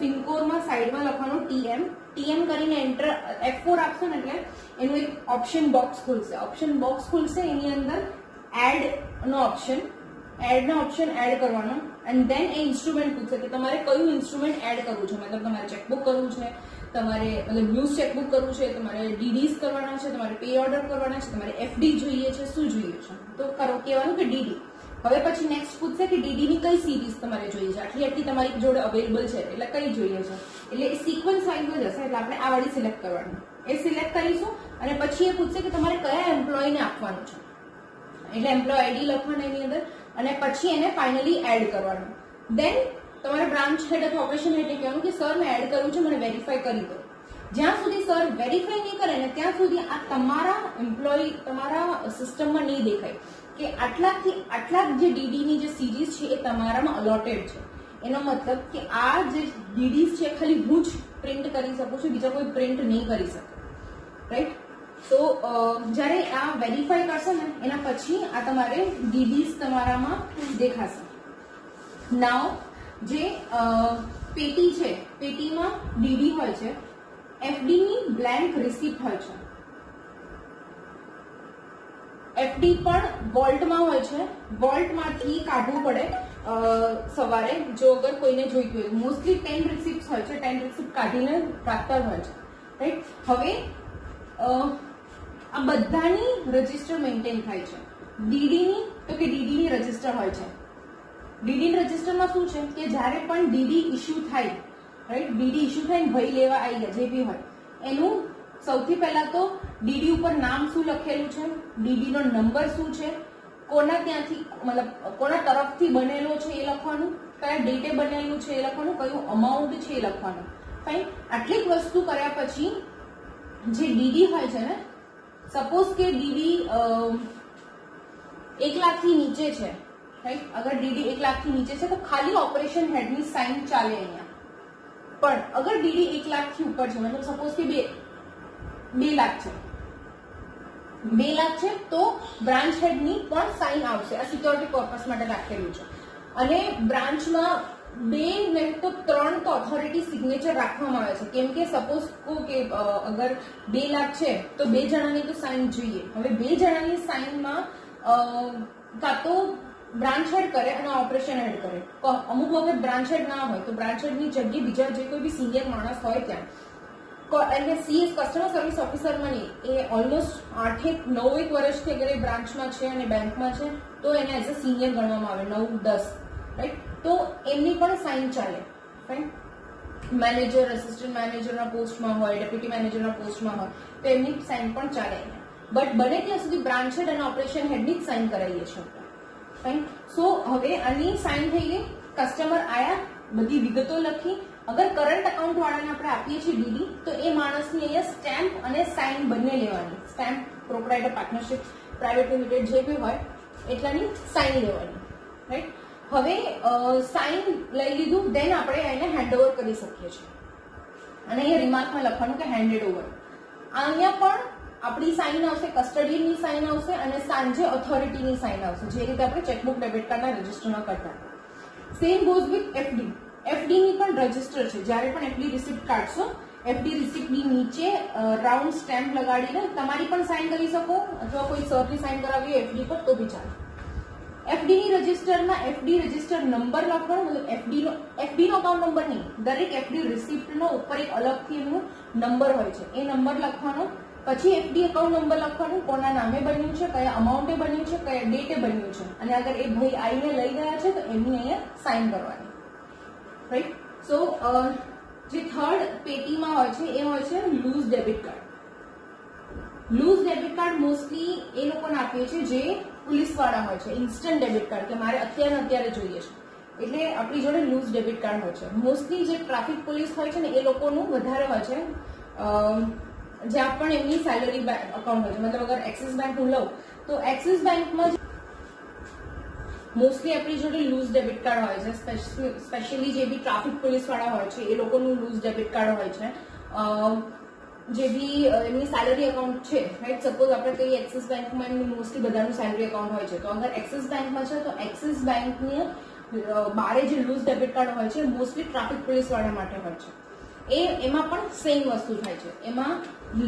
A: ફિનકોરમાં સાઈડમાં લખવાનું TM કરીને એન્ટર F4 આપશો ને એટલે એનું એક ઓપ્શન બોક્સ ખુલશે. ઓપ્શન બોક્સ ખુલશે, એની અંદર એડનો ઓપ્શન એડ કરવાનો, એન્ડ ધેન એ ઇન્સ્ટ્રુમેન્ટ પૂછશે કે તમારે કયું ઇન્સ્ટ્રુમેન્ટ એડ કરવું છે. મતલબ તમારે ચેકબુક કરવું છે, તમારે મતલબ ન્યૂઝ ચેકબુક કરવું છે, તમારે ડીડીઝ કરવાના છે, તમારે પે ઓર્ડર કરવાના છે, તમારે FD જોઈએ છે, શું જોઈએ છે. તો કહેવાનું કે ડીડી. હવે પછી નેક્સ્ટ પૂછશે કે ડીડી ની કઈ સિરીઝ તમારે જોઈએ છે, આટલી તમારી જોડે અવેલેબલ છે, એટલે કઈ જોઈએ છે. એટલે એ સિક્વન્સ વાઇઝ જ હશે, એટલે આપણે આ વાળી સિલેક્ટ કરવાની. એ સિલેક્ટ કરીશું અને પછી એ પૂછશે કે તમારે કયા એમ્પ્લોયને આપવાનું છે, એટલે એમ્પ્લોય ID લખવાનું એની અંદર, અને પછી એને ફાઇનલી એડ કરવાનું. દેન તમારે બ્રાન્ચ હેડ અથવા ઓપરેશન હેડને કહેવાનું કે સર મેં એડ કરવું છે, મને વેરીફાઈ કરી દો. જ્યાં સુધી સર વેરીફાઈ નહીં કરે ને ત્યાં સુધી આ તમારા એમ્પ્લોય તમારા સિસ્ટમમાં નહીં દેખાય કે આટલા જે ડીડીની જે સિરીઝ છે એ તમારામાં અલોટેડ છે. એનો મતલબ કે આ જે ડીડીઝ છે ખાલી હું જ પ્રિન્ટ કરી શકું છું, બીજા કોઈ પ્રિન્ટ નહીં કરી શકે. રાઈટ. તો જ્યારે આ વેરીફાઈ કરશે ને એના પછી આ તમારે ડીડીઝ તમારામાં દેખાશે. નાવ જે પેટી છે, પેટીમાં ડીડી હોય છે, FD ની બ્લેન્ક રિસિપ્ટ હોય છે. FD પણ વોલ્ટમાં હોય છે, વોલ્ટમાંથી કાઢવું પડે સવારે જો અગર કોઈને જોઈતું હોય. મોસ્ટલી 10 રિસિપ્ટ હોય છે, 10 રિસિપ્ટ કાઢીને રાખતા હોય છે. રાઈટ. હવે આ બધાની રજિસ્ટર મેન્ટેન થાય છે. ડીડીની તો કે ડીડીની રજિસ્ટર હોય છે. ડીડી રજિસ્ટરમાં શું છે કે જ્યારે પણ ડીડી ઇસ્યુ થાય, રાઈટ, ડીડી ઇસ્યુ થાય ભાઈ લેવા આવી ગયા જે બી હોય, એનું સૌથી પહેલા તો ડીડી ઉપર નામ શું લખેલું છે, ડીડી નો નંબર શું છે, કોના ત્યાંથી મતલબ કોના તરફથી બનેલો છે એ લખવાનું, કયા ડેટે બનેલું છે એ લખવાનું, કયું અમાઉન્ટ છે એ લખવાનું. ફાઇન. આટલી વસ્તુ કર્યા પછી જે ડીડી હોય છે ને, સપોઝ કે ડીડી 1 લાખથી નીચે છે, રાઈટ, અગર ડીડી 1 લાખથી નીચે છે તો ખાલી ઓપરેશન હેડની સાઇન ચાલે અહીંયા. પણ અગર ડીડી 1 લાખથી ઉપર છે, મતલબ સપોઝ કે 2 લાખ છે, 2 લાખ છે તો બ્રાન્ચ હેડની પણ સાઇન આવશે. આ સિક્યોરિટી પર્પસ માટે રાખેલું છે. અને બ્રાન્ચમાં 2 ને તો 3 તો ઓથોરિટી સિગ્નેચર રાખવામાં આવે છે, કેમ કે સપોઝ કે અગર 2 લાખ છે તો 2 જણાની તો સાઇન જોઈએ. હવે 2 જણાની સાઇનમાં કાં તો બ્રાન્ચ હેડ કરે અને ઓપરેશન હેડ કરે. અમુક વખત બ્રાન્ચ હેડ ના હોય તો બ્રાન્ચ હેડની જગ્યાએ બીજા જે કોઈ બી સિનિયર માણસ હોય ત્યાં, એટલે CS કસ્ટમર સર્વિસ ઓફિસરમાં નહીં, એ ઓલમોસ્ટ 8-9 વર્ષથી અગર એ બ્રાન્ચમાં છે અને બેંકમાં છે તો એને એઝ અ સિનિયર ગણવામાં આવે, 9-10, રાઈટ. તો એમની પણ સાઇન ચાલે. ફાઇન. મેનેજર, અસિસ્ટન્ટ મેનેજરના પોસ્ટમાં હોય, ડેપ્યુટી મેનેજરના પોસ્ટમાં હોય તો એમની સાઇન પણ ચાલે. બટ બને ત્યાં સુધી બ્રાન્ચ હેડ અને ઓપરેશન હેડની જ સાઇન કરાવીએ છીએ. ફાઇન. સો હવે આની સાઇન થઈ ગઈ, કસ્ટમર આયા, બધી વિગતો લખી. અગર કરંટ અકાઉન્ટ વાળાને આપણે આપીએ છીએ ડીડી તો એ માણસની અહીંયા સ્ટેમ્પ અને સાઇન બંને લેવાની. Stamp proprietor partnership private limited જે બી હોય એટલાની સાઇન લેવાની. રાઈટ. હવે સાઇન લઈ લીધું, દેન આપણે એને હેન્ડઓવર કરી શકીએ છીએ. અને અહીંયા રિમાર્કમાં લખવાનું કે હેન્ડેડ ઓવર. અહીંયા પણ આપણી સાઇન આવશે, કસ્ટડીની સાઇન આવશે અને સાંજે ઓથોરિટીની સાઇન આવશે, જે રીતે આપણે ચેકબુક ડેબિટ કાર્ડના રજિસ્ટરમાં કરતા. Same goes with FD. એફડીની પણ રજિસ્ટર છે. જ્યારે પણ એફડી રિસિપ્ટ કાઢશો, એફડી રિસિપ્ટની નીચે રાઉન્ડ સ્ટેમ્પ લગાડીને તમારી પણ સાઇન કરી શકો અથવા કોઈ સરની સાઇન કરાવી એફડી પર તો બી ચાલે. એફડીની રજિસ્ટરમાં એફડી રજિસ્ટર નંબર લખવાનો, મતલબ એફડીનો અકાઉન્ટ નંબર નહીં, દરેક એફડી રિસિપ્ટનો ઉપર એક અલગથી એમનો નંબર હોય છે, એ નંબર લખવાનો. પછી એફડી અકાઉન્ટ નંબર લખવાનું, કોના નામે બન્યું છે, કયા અમાઉન્ટે બન્યું છે, કયા ડેટે બન્યું છે, અને અગર એ ભાઈ આઈને લઈ ગયા છે તો એમની અહીંયા સાઇન કરવાની. રાઈટ. સો જે થર્ડ પેટીમાં હોય છે એ હોય છે loose debit card. Loose debit card mostly એ લોકોને આપીએ છીએ જે પોલીસ વાળા હોય છે, ઇન્સ્ટન્ટ ડેબિટ કાર્ડ કે મારે અત્યારે જોઈએ છે, એટલે આપણી જોડે લૂઝ ડેબિટ કાર્ડ હોય છે. મોસ્ટલી જે ટ્રાફિક પોલીસ હોય છે ને એ લોકોનું વધારે હોય છે, જ્યાં પણ એમની સેલરી અકાઉન્ટ હોય છે. મતલબ અગર એક્સિસ બેંક હું લઉં તો એક્સિસ બેંકમાં મોસ્ટલી આપણી જોડે લૂઝ ડેબિટ કાર્ડ હોય છે. સ્પેશિયલી જે બી ટ્રાફિક પોલીસ વાળા હોય છે એ લોકોનું લૂઝ ડેબિટ કાર્ડ હોય છે. જે બી એમની સેલરી એકાઉન્ટ છે, રાઈટ, સપોઝ આપણે કહીએ એક્સિસ બેંકમાં એમનું મોસ્ટલી બધાનું સેલરી એકાઉન્ટ હોય છે, તો અગર એક્સિસ બેંકમાં છે તો એક્સિસ બેંકની બારે જે લૂઝ ડેબિટ કાર્ડ હોય છે મોસ્ટલી ટ્રાફિક પોલીસ વાળા માટે હોય છે. એમાં પણ સેમ વસ્તુ થાય છે. એમાં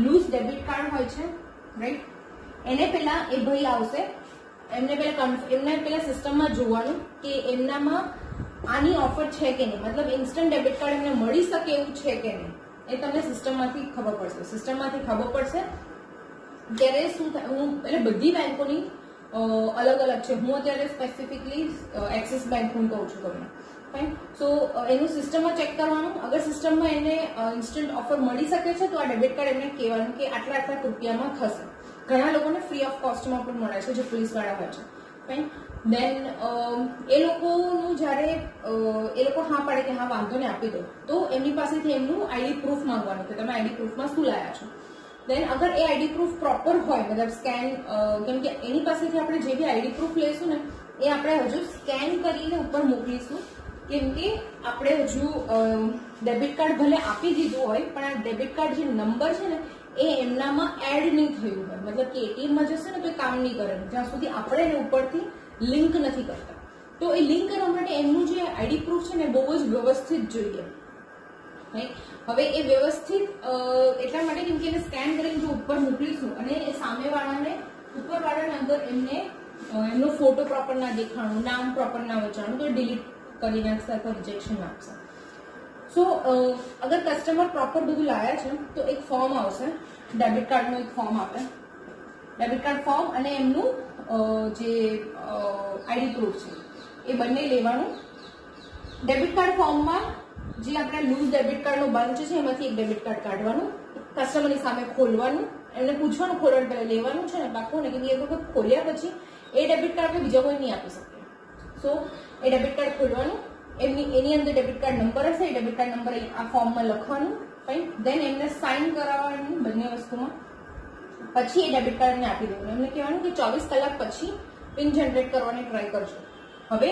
A: લૂઝ ડેબિટ કાર્ડ હોય છે, રાઈટ. એને પેલા એ ભાઈ આવશે, એમને પેલા સિસ્ટમમાં જોવાનું કે એમનામાં આની ઓફર છે કે નહીં, મતલબ ઇન્સ્ટન્ટ ડેબિટ કાર્ડ એમને મળી શકે એવું છે કે નહીં, એ તમને સિસ્ટમમાંથી ખબર પડશે. સિસ્ટમમાંથી ખબર પડશે ત્યારે શું થાય, હું એટલે બધી બેંકોની અલગ અલગ છે, હું અત્યારે સ્પેસિફિકલી એક્સિસ બેંક હું કહું છું તમને. ફાઇન. સો એનું સિસ્ટમમાં ચેક કરવાનું. અગર સિસ્ટમમાં એને ઇન્સ્ટન્ટ ઓફર મળી શકે છે તો આ ડેબિટ કાર્ડ એમને કહેવાનું કે આટલા આટલા રૂપિયામાં થશે. ઘણા લોકોને ફ્રી ઓફ કોસ્ટમાં પણ મળે છે જે પોલીસ વાળા હોય છે. ફાઇન. દેન એ લોકોનું જ્યારે એ લોકો હા પાડે કે હા વાંધો ને આપી દો, તો એમની પાસેથી એમનું આઈડી પ્રૂફ માંગવાનું કે તમે આઈડી પ્રૂફમાં શું લાયા છો. દેન અગર એ આઈડી પ્રૂફ પ્રોપર હોય, મતલબ સ્કેન, કેમ કે એની પાસેથી આપણે જે બી આઈડી પ્રૂફ લઈશું ને એ આપણે હજુ સ્કેન કરીને ઉપર મોકલીશું, કેમ કે આપણે હજુ ડેબિટ કાર્ડ ભલે આપી દીધું હોય પણ આ ડેબિટ કાર્ડ જે નંબર છે ને એ એમનામાં એડ નહીં થયું હોય, મતલબ કે એટીએમમાં જશે ને તો એ કામ નહીં કરે જ્યાં સુધી આપણે એને ઉપરથી લિંક નથી કરતા. તો એ લિંક કરવા માટે એમનું જે આઈડી પ્રૂફ છે ને બહુ જ વ્યવસ્થિત જોઈએ. હવે એ વ્યવસ્થિત એટલા માટે કેમ કે એને સ્કેન કરીને જો ઉપર મોકલીશું અને એ સામેવાળાને ઉપરવાળાને અંદર એમને એમનો ફોટો પ્રોપર ના દેખાણું, નામ પ્રોપર ના વચાણું તો ડિલીટ કરી નાખશે અથવા રિજેક્શન આપશે. સો અગર કસ્ટમર પ્રોપર બધું લાયા છે તો એક ફોર્મ આવશે, ડેબિટ કાર્ડનું એક ફોર્મ આપે, ડેબિટ કાર્ડ ફોર્મ અને એમનું જે આઈડી પ્રૂફ છે એ બંને લેવાનું. ડેબિટ કાર્ડ ફોર્મમાં જે આપણા લૂઝ ડેબિટ કાર્ડનો બંચ છે એમાંથી એક ડેબિટ કાર્ડ કાઢવાનું, કસ્ટમરની સામે ખોલવાનું, એમને પૂછવાનું ખોલવાનું પહેલા લેવાનું છે ને પાકું ને, કે એ વખત ખોલ્યા પછી એ ડેબિટ કાર્ડ બીજા કોઈ નહીં આપી શકે. સો એ ડેબિટ કાર્ડ ખોલવાનું, એની અંદર ડેબિટ કાર્ડ નંબર હશે, એ ડેબિટ કાર્ડ નંબર આ ફોર્મમાં લખવાનું. ફાઇન. દેન એમને સાઇન કરાવવાની બંને વસ્તુમાં, પછી એ ડેબિટ કાર્ડને આપી દેવાનું. એમને કહેવાનું કે 24 કલાક પછી પિન જનરેટ કરવાની ટ્રાય કરજો. હવે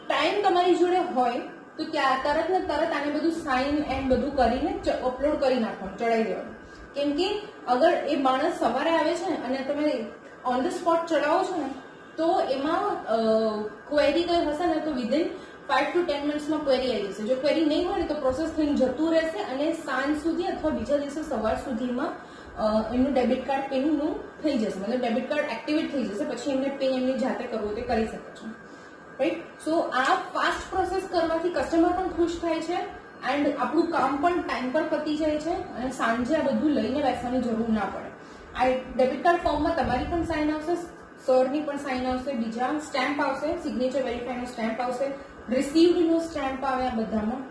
A: ટાઈમ તમારી જોડે હોય તો ત્યાં તરત ને તરત આને બધું સાઇન એન્ડ બધું કરીને અપલોડ કરી નાખવાનું, ચડાવી દેવાનું. કેમ કે અગર એ માણસ સવારે આવે છે અને તમે ઓન ધ સ્પોટ ચડાવો છો ને તો એમાં ક્વેરી કઈ હશે ને તો વિધિન 5 to 10 મિનિટ્સમાં ક્વેરી આવી જશે. જો ક્વેરી નહીં હોય ને તો પ્રોસેસ થઈને જતું રહેશે અને સાંજ સુધી અથવા બીજા દિવસે સવાર સુધીમાં એમનું ડેબિટ કાર્ડ પિનનું થઈ જશે, મતલબ ડેબિટ કાર્ડ એક્ટિવેટ થઈ જશે. પછી એમને પિન એમની જાતે કરવું તે કરી શકે છે. રાઈટ. સો આ ફાસ્ટ પ્રોસેસ કરવાથી કસ્ટમર પણ ખુશ થાય છે એન્ડ આપણું કામ પણ ટાઈમ પર પતી જાય છે અને સાંજે આ બધું લઈને બેસવાની જરૂર ના પડે. આ ડેબિટ કાર્ડ ફોર્મમાં તમારી પણ સાઇન આવશે, સરની પણ સાઇન આવશે, બીજા સ્ટેમ્પ આવશે, સિગ્નેચર વેરીફાઈનો સ્ટેમ્પ આવશે, રિસીવ્ડનો સ્ટેમ્પ આવે આ બધામાં,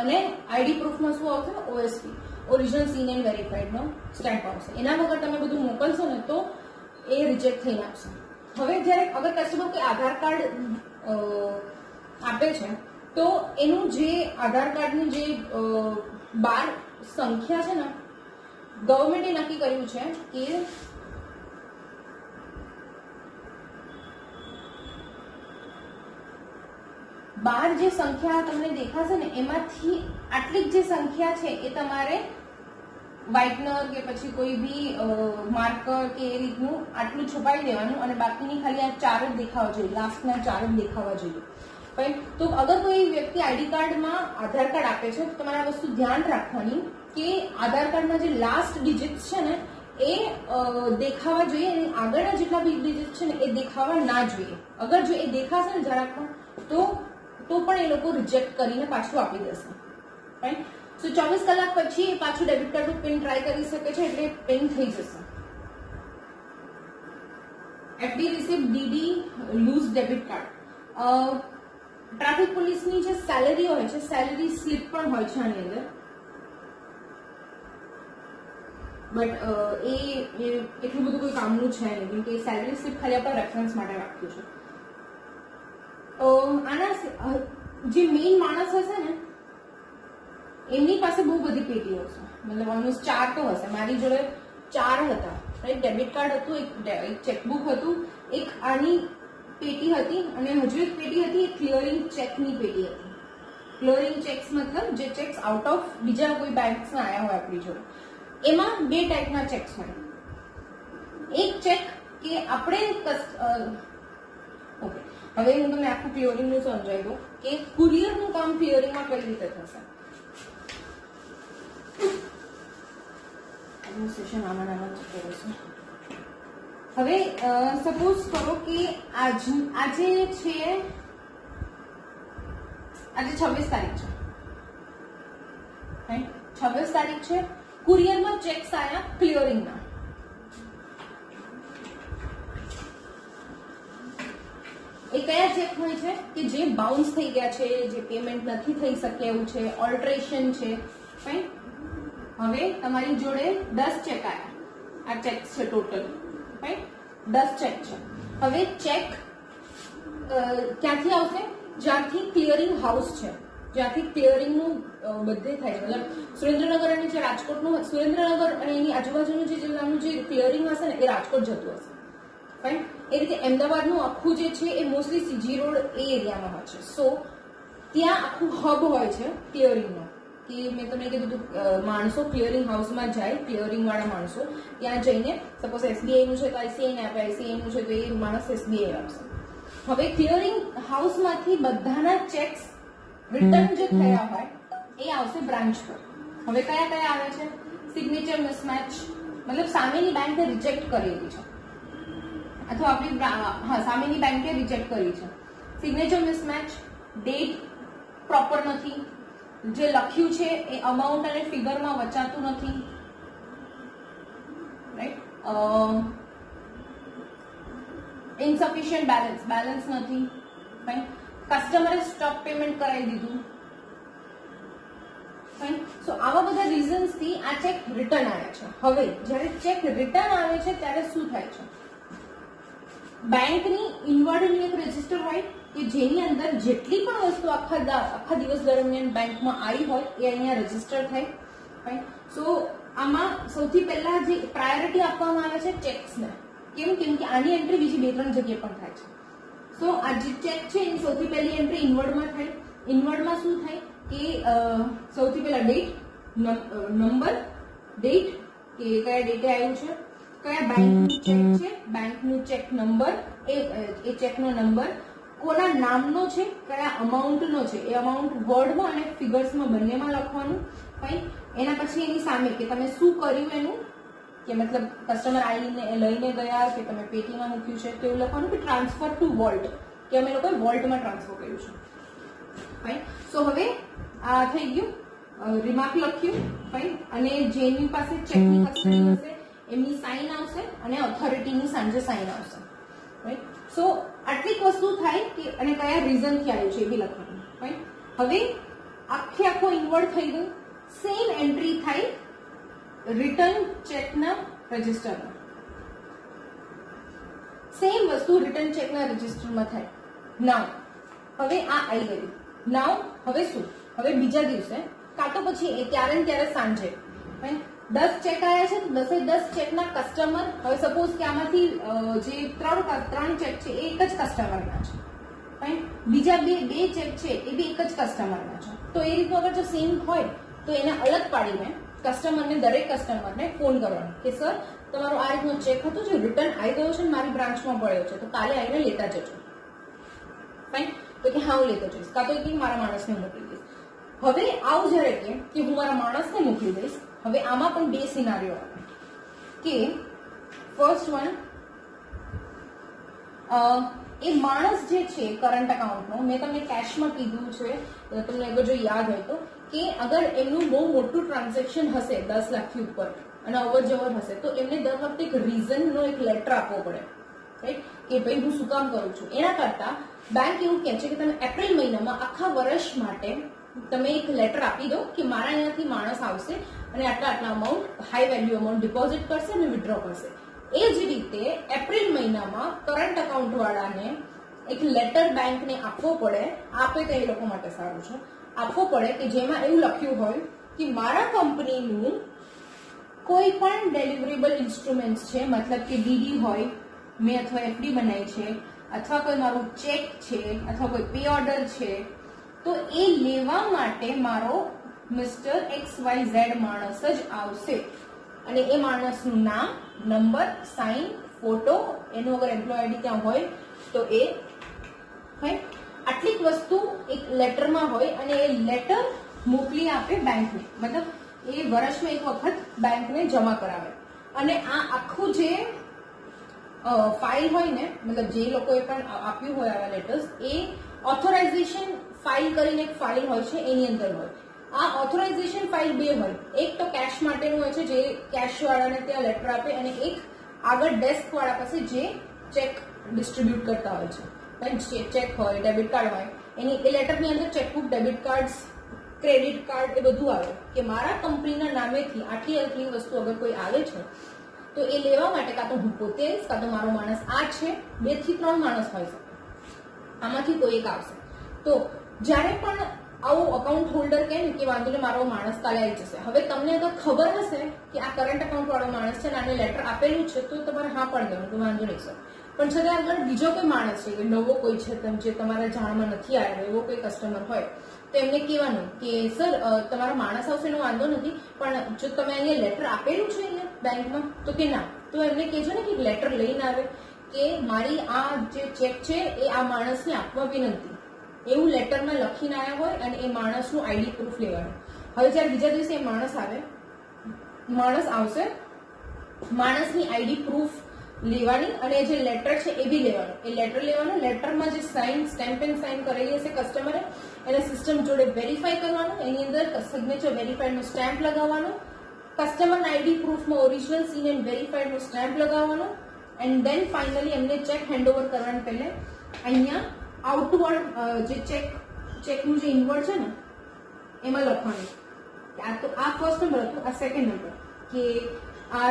A: અને આઈડી પ્રૂફમાં શું આવશે, ઓએસપી ઓરિજિનલ સીન એન્ડ વેરીફાઈડનો સ્ટેમ્પ આવશે. એના વગર તમે બધું મોકલશો ને તો એ રિજેક્ટ થઈને આપશે. હવે જ્યારે અગર કસ્ટમર કોઈ આધાર કાર્ડ આપે છે તો એનું જે આધાર કાર્ડની જે 12 સંખ્યા છે ને, ગવર્મેન્ટે નક્કી કર્યું છે કે 12 જે સંખ્યા તમને દેખાશે ને એમાંથી આટલી જે સંખ્યા છે એ તમારે વ્હાઇટનર કે પછી કોઈ બી માર્કર કે એ રીતનું આટલું છુપાઈ દેવાનું અને બાકીની ખાલી આ 4 જ દેખાવા જોઈએ, લાસ્ટના 4 જ દેખાવા જોઈએ. રાઈટ. તો અગર કોઈ વ્યક્તિ આઈડી કાર્ડમાં આધાર કાર્ડ આપે છે તો તમારે આ વસ્તુ ધ્યાન રાખવાની કે આધાર કાર્ડના જે લાસ્ટ ડિજિટ્સ છે ને એ દેખાવા જોઈએ અને આગળના જેટલા બી ડિજિટ છે ને એ દેખાવા ના જોઈએ. અગર જો એ દેખાશે ને જરાક પણ તો પણ એ લોકો રિજેક્ટ કરીને પાછું આપી દેશે. રાઈટ. સો 24 કલાક પછી એ પાછું ડેબિટ કાર્ડનું પિન ટ્રાય કરી શકે છે એટલે પિન થઈ જશે. FD receipt, DD, loose debit card. Traffic પોલીસની જે સેલેરી હોય છે, સેલેરી સ્લીપ પણ હોય છે આની અંદર, બટ એ એટલું બધું કોઈ કામનું છે નહીં કેમ કે સેલેરી સ્લીપ ખાલી આપણે રેફરન્સ માટે રાખ્યું છે. આના જે મેઇન માણસ હશે ને એમની પાસે બહુ બધી પેટીઓ હશે, મતલબ ઓલમોસ્ટ 4 તો હશે. મારી જોડે 4 હતા. રાઈટ. ડેબિટ કાર્ડ હતું, એક ચેકબુક હતું, એક આની પેટી હતી અને હજુ એક પેટી હતી એ ક્લિયરિંગ ચેકની પેટી હતી. ક્લિયરિંગ ચેક્સ મતલબ જે ચેક્સ આઉટ ઓફ બીજા કોઈ બેંક્સના આવ્યા હોય આપણી જોડે. એમાં 2 ટાઈપના ચેક્સ હોય. એક ચેક કે આપણે ઓકે, હવે હું તમને આખું ક્લિયરિંગનું સમજાવી દઉં કે કુરિયરનું કામ ક્લિયરિંગમાં કઈ રીતે થશે. સેશન આમાં નાના ચક્કરો છે. હવે સપોઝ કરો કે આજે છે, આજે 26 તારીખ છે. રાઈટ. 26 તારીખ છે. કુરિયરમાં ચેક્સ આયા ક્લિયરિંગના. એ કયા ચેક હોય છે કે જે બાઉન્સ થઈ ગયા છે, જે પેમેન્ટ નથી થઈ શકે એવું છે, ઓલ્ટરેશન છે. રાઈટ. હવે તમારી જોડે 10 ચેક આયા. આ ચેક્સ છે ટોટલ. રાઈટ. 10 ચેક છે. હવે ચેક ક્યાંથી આવશે? જ્યાંથી ક્લિયરિંગ હાઉસ છે, જ્યાંથી ક્લિયરિંગનું બધે થાય છે. મતલબ સુરેન્દ્રનગર અને જે રાજકોટનું, સુરેન્દ્રનગર અને એની આજુબાજુનું જે જિલ્લાનું જે ક્લિયરિંગ હશે ને એ રાજકોટ જતું હશે. રાઈટ. એ રીતે અમદાવાદનું આખું જે છે એ મોસ્ટલી સીજી રોડ એ એરિયામાં હોય છે. સો ત્યાં આખું હબ હોય છે ક્લિયરિંગનો. કે મેં તમને કીધું માણસો ક્લિયરિંગ હાઉસમાં જાય, ક્લિયરિંગ વાળા માણસો ત્યાં જઈને સપોઝ એસબીઆઈ નું છે તો આઈસીઆઈ ને આપે, આઈસીઆઈ નું છે તો એ માણસ એસબીઆઈ આપશે. હવે ક્લિયરિંગ હાઉસમાંથી બધાના ચેક્સ રિટર્ન જે થયા હોય એ આવશે બ્રાન્ચ પર. હવે કયા કયા આવે છે? સિગ્નેચર મિસમેચ, મતલબ સામેની બેંકે રિજેક્ટ કરેલી છે અથવા આપણી સામેની બેંકે રિજેક્ટ કરી છે. સિગ્નેચર મિસમેચ, ડેટ પ્રોપર નથી, જે લખ્યું છે એ અમાઉન્ટ અને ફિગરમાં વચાતું નથી. રાઈટ. ઇનસફિશિયન્ટ બેલેન્સ નથી. રાઈટ. કસ્ટમરે સ્ટોપ પેમેન્ટ કરાવી દીધું. રાઈટ. સો આવા બધા રીઝન્સ થી આ ચેક રિટર્ન આવે છે. હવે જ્યારે ચેક રિટર્ન આવે છે ત્યારે શું થાય છે? બેંકની ઇનવર્ડની એક રજીસ્ટર હોય કે જેની અંદર જેટલી પણ વસ્તુ આખા દિવસ દરમિયાન બેંકમાં આવી હોય એ અહીંયા રજીસ્ટર થાય. રાઈટ. સો આમાં સૌથી પહેલા જે પ્રાયોરિટી આપવામાં આવે છે ચેક્સને. કેમ કે આની એન્ટ્રી બીજી 2-3 જગ્યાએ પણ થાય છે. સો આ જે ચેક છે એની સૌથી પહેલી એન્ટ્રી ઇનવર્ડમાં થાય. ઇનવર્ડમાં શું થાય કે સૌથી પહેલા ડેટ, નંબર, ડેટ કે કયા ડેટે આવ્યું છે, કયા બેંકનું ચેક છે, બેંકનું ચેક નંબર, એ ચેકનો નંબર, કોના નામનો છે, કયા અમાઉન્ટનો છે, એ અમાઉન્ટ વર્ડમાં અને ફિગર્સમાં બંનેમાં લખવાનું. ફાઈન. એના પછી એની સામે કે તમે શું કર્યું એનું, કે મતલબ કસ્ટમર આવીને લઈને ગયા કે તમે પેટીમાં મૂક્યું છે તેવું લખવાનું. કે ટ્રાન્સફર ટુ વોલ્ટ, કે અમે લોકોએ વોલ્ટમાં ટ્રાન્સફર કર્યું છે. ફાઈન. સો હવે આ થઈ ગયું, રિમાર્ક લખ્યું. ફાઈન. અને જેની પાસે ચેકની કસ્ટડી હશે એમની સાઇન આવશે અને ઓથોરિટીની સાંજે સાઇન આવશે. રાઈટ. સો આટલીક વસ્તુ થાય કે અને કયા રીઝનથી આવ્યું છે એ બી લખવાનું. રાઈટ. હવે આખો ઇન્વર્ડ થઈ ગયું. સેમ એન્ટ્રી થાય રિટર્ન ચેકના રજીસ્ટરમાં. સેમ વસ્તુ રિટર્ન ચેકના રજીસ્ટરમાં થાય. નાવ હવે આ આવી ગયું. નાવ હવે શું? હવે બીજા દિવસે કાં તો પછી ત્યારે ને ત્યારે સાંજે 10 ચેક આવ્યા છે તો 10 ચેકના કસ્ટમર, હવે સપોઝ કે આમાંથી જે 3 ચેક છે એ એક જ કસ્ટમરના છે. રાઈટ. બીજા બે ચેક છે એ બી એક જ કસ્ટમરના છે. તો એ રીતનું અગર જો સેમ હોય તો એને અલગ પાડીને કસ્ટમરને, દરેક કસ્ટમરને ફોન કરવાનો કે સર તમારો આ રીતનો ચેક હતો જે રિટર્ન આવી ગયો છે, મારી બ્રાન્ચમાં પડ્યો છે, તો કાલે આવીને લેતા જજો. ફાઈન. તો કે હા હું લેતો જઈશ, કાં તો કે મારા માણસને મોકલી દઈશ. હવે આવું જયારે કે હું મારા માણસને મોકલી દઈશ, હવે આમાં પણ બે સિનારીઓ આવે કે ફર્સ્ટ વન, એ માણસ જે છે કરંટ એકાઉન્ટનો, મેં તમને કેશમાં કીધું છે, તમને અગર જો યાદ હોય તો, કે અગર એમનું બહુ મોટું ટ્રાન્ઝેક્શન હશે 10 લાખથી ઉપર અને અવર જવર હશે તો એમને દર વખતે એક રીઝનનો એક લેટર આપવો પડે, રાઈટ, કે ભાઈ હું શું કામ કરું છું. એના કરતા બેંક એવું કહે છે કે તમે એપ્રિલ મહિનામાં આખા વર્ષ માટે તમે એક લેટર આપી દો કે મારા અહીંયાથી માણસ આવશે અને આટલા આટલા amount, high value amount deposit કરશે અને વિડ્રો કરશે. એ જ રીતે એપ્રિલ મહિનામાં કરંટ એકાઉન્ટ વાળાને એક લેટર બેંકને આપવો પડે, આપે તો એ લોકો માટે સારું છે, આપવો પડે કે જેમાં એવું લખ્યું હોય કે મારા કંપનીનું કોઈ પણ ડેલિવરેબલ ઇન્સ્ટ્રુમેન્ટ છે, મતલબ કે ડીડી હોય, મેં અથવા એફડી બનાવી છે, અથવા કોઈ મારું ચેક છે, અથવા કોઈ પે ઓર્ડર છે, તો એ લેવા માટે મારો મિસ્ટર XYZ માણસ જ આવશે અને એ માણસનું નામ, નંબર, સાઇન, ફોટો, એનું અગર એમ્પ્લોય આઈડી ત્યાં હોય તો એ આટલીક વસ્તુ એક લેટરમાં હોય અને એ લેટર મોકલી આપે બેંકને, મતલબ એ વર્ષમાં એક વખત બેંકને જમા કરાવે. અને આ આખું જે ફાઇલ હોય ને, મતલબ જે લોકોએ પણ આપ્યું હોય આવા લેટર્સ, એ ઓથોરાઇઝેશન ફાઇલ કરીને એક ફાઇલ હોય છે, એની અંદર હોય. આ ઓથોરાઇઝેશન ફાઇલ બે હોય, એક તો કેશ માટેનું હોય છે જે કેશ વાળાને ત્યાં લેટર આપે, અને એક આગળ ડેસ્ક વાળા પાસે જે ચેક ડિસ્ટ્રીબ્યુટ કરતા હોય છે, ચેક હોય, ડેબિટ કાર્ડ હોય, એની એ લેટરની અંદર chequebook, debit card, credit card, એ બધું આવે કે મારા કંપનીના નામેથી આટલી આટલી વસ્તુ અગર કોઈ આવે છે તો એ લેવા માટે કાં તો હું પોતે આવીશ, કાં તો મારો માણસ આ છે, 2 થી 3 માણસ હોઈ શકે, આમાંથી કોઈ એક આવશે. તો જ્યારે પણ આવું અકાઉન્ટ હોલ્ડર કહે ને કે વાંધો ને મારો માણસ કાલે આવી જશે, હવે તમને અગર ખબર હશે કે આ કરંટ એકાઉન્ટ વાળો માણસ છે અને આને લેટર આપેલું છે તો તમારે હા પણ દેવાનું કે વાંધો નહીં સર. પણ છતાં આગળ બીજો કોઈ માણસ છે કે નવો કોઈ છે જે તમારા જાણમાં નથી આવ્યો, એવો કોઈ કસ્ટમર હોય તો એમને કહેવાનું કે સર તમારો માણસ આવશે એનો વાંધો નથી, પણ જો તમે અહીંયા લેટર આપેલું છે અહીંયા બેંકમાં તો કે ના, તો એમને કહેજો ને કે લેટર લઈને આવે કે મારી આ જે ચેક છે એ આ માણસને આપવા વિનંતી, એવું લેટરમાં લખીને આવ્યા હોય અને એ માણસનું આઈડી પ્રૂફ લેવાનું. હવે જ્યારે બીજા દિવસે એ માણસ આવશે, માણસની આઈડી પ્રૂફ લેવાની અને જે લેટર છે એ બી લેવાનું. એ લેટર લેવાનું, લેટરમાં જે સાઇન, સ્ટેમ્પ એન્ડ સાઇન કરેલી હશે કસ્ટમરે એને સિસ્ટમ જોડે વેરીફાઈ કરવાનું, એની અંદર સિગ્નેચર વેરીફાઈડનો સ્ટેમ્પ લગાવવાનું, કસ્ટમરના આઈડી પ્રૂફમાં ઓરિજિનલ સીન એન્ડ વેરીફાઈડનો સ્ટેમ્પ લગાવવાનો, એન્ડ દેન ફાઇનલી એમને ચેક હેન્ડઓવર કરવાની પહેલે અહીંયા આઉટવર્ડ જે ચેકનું જે ઇનવર્ડ છે ને એમાં લખવાનું. તો આ ફર્સ્ટ નંબર હતો. આ સેકન્ડ નંબર કે આ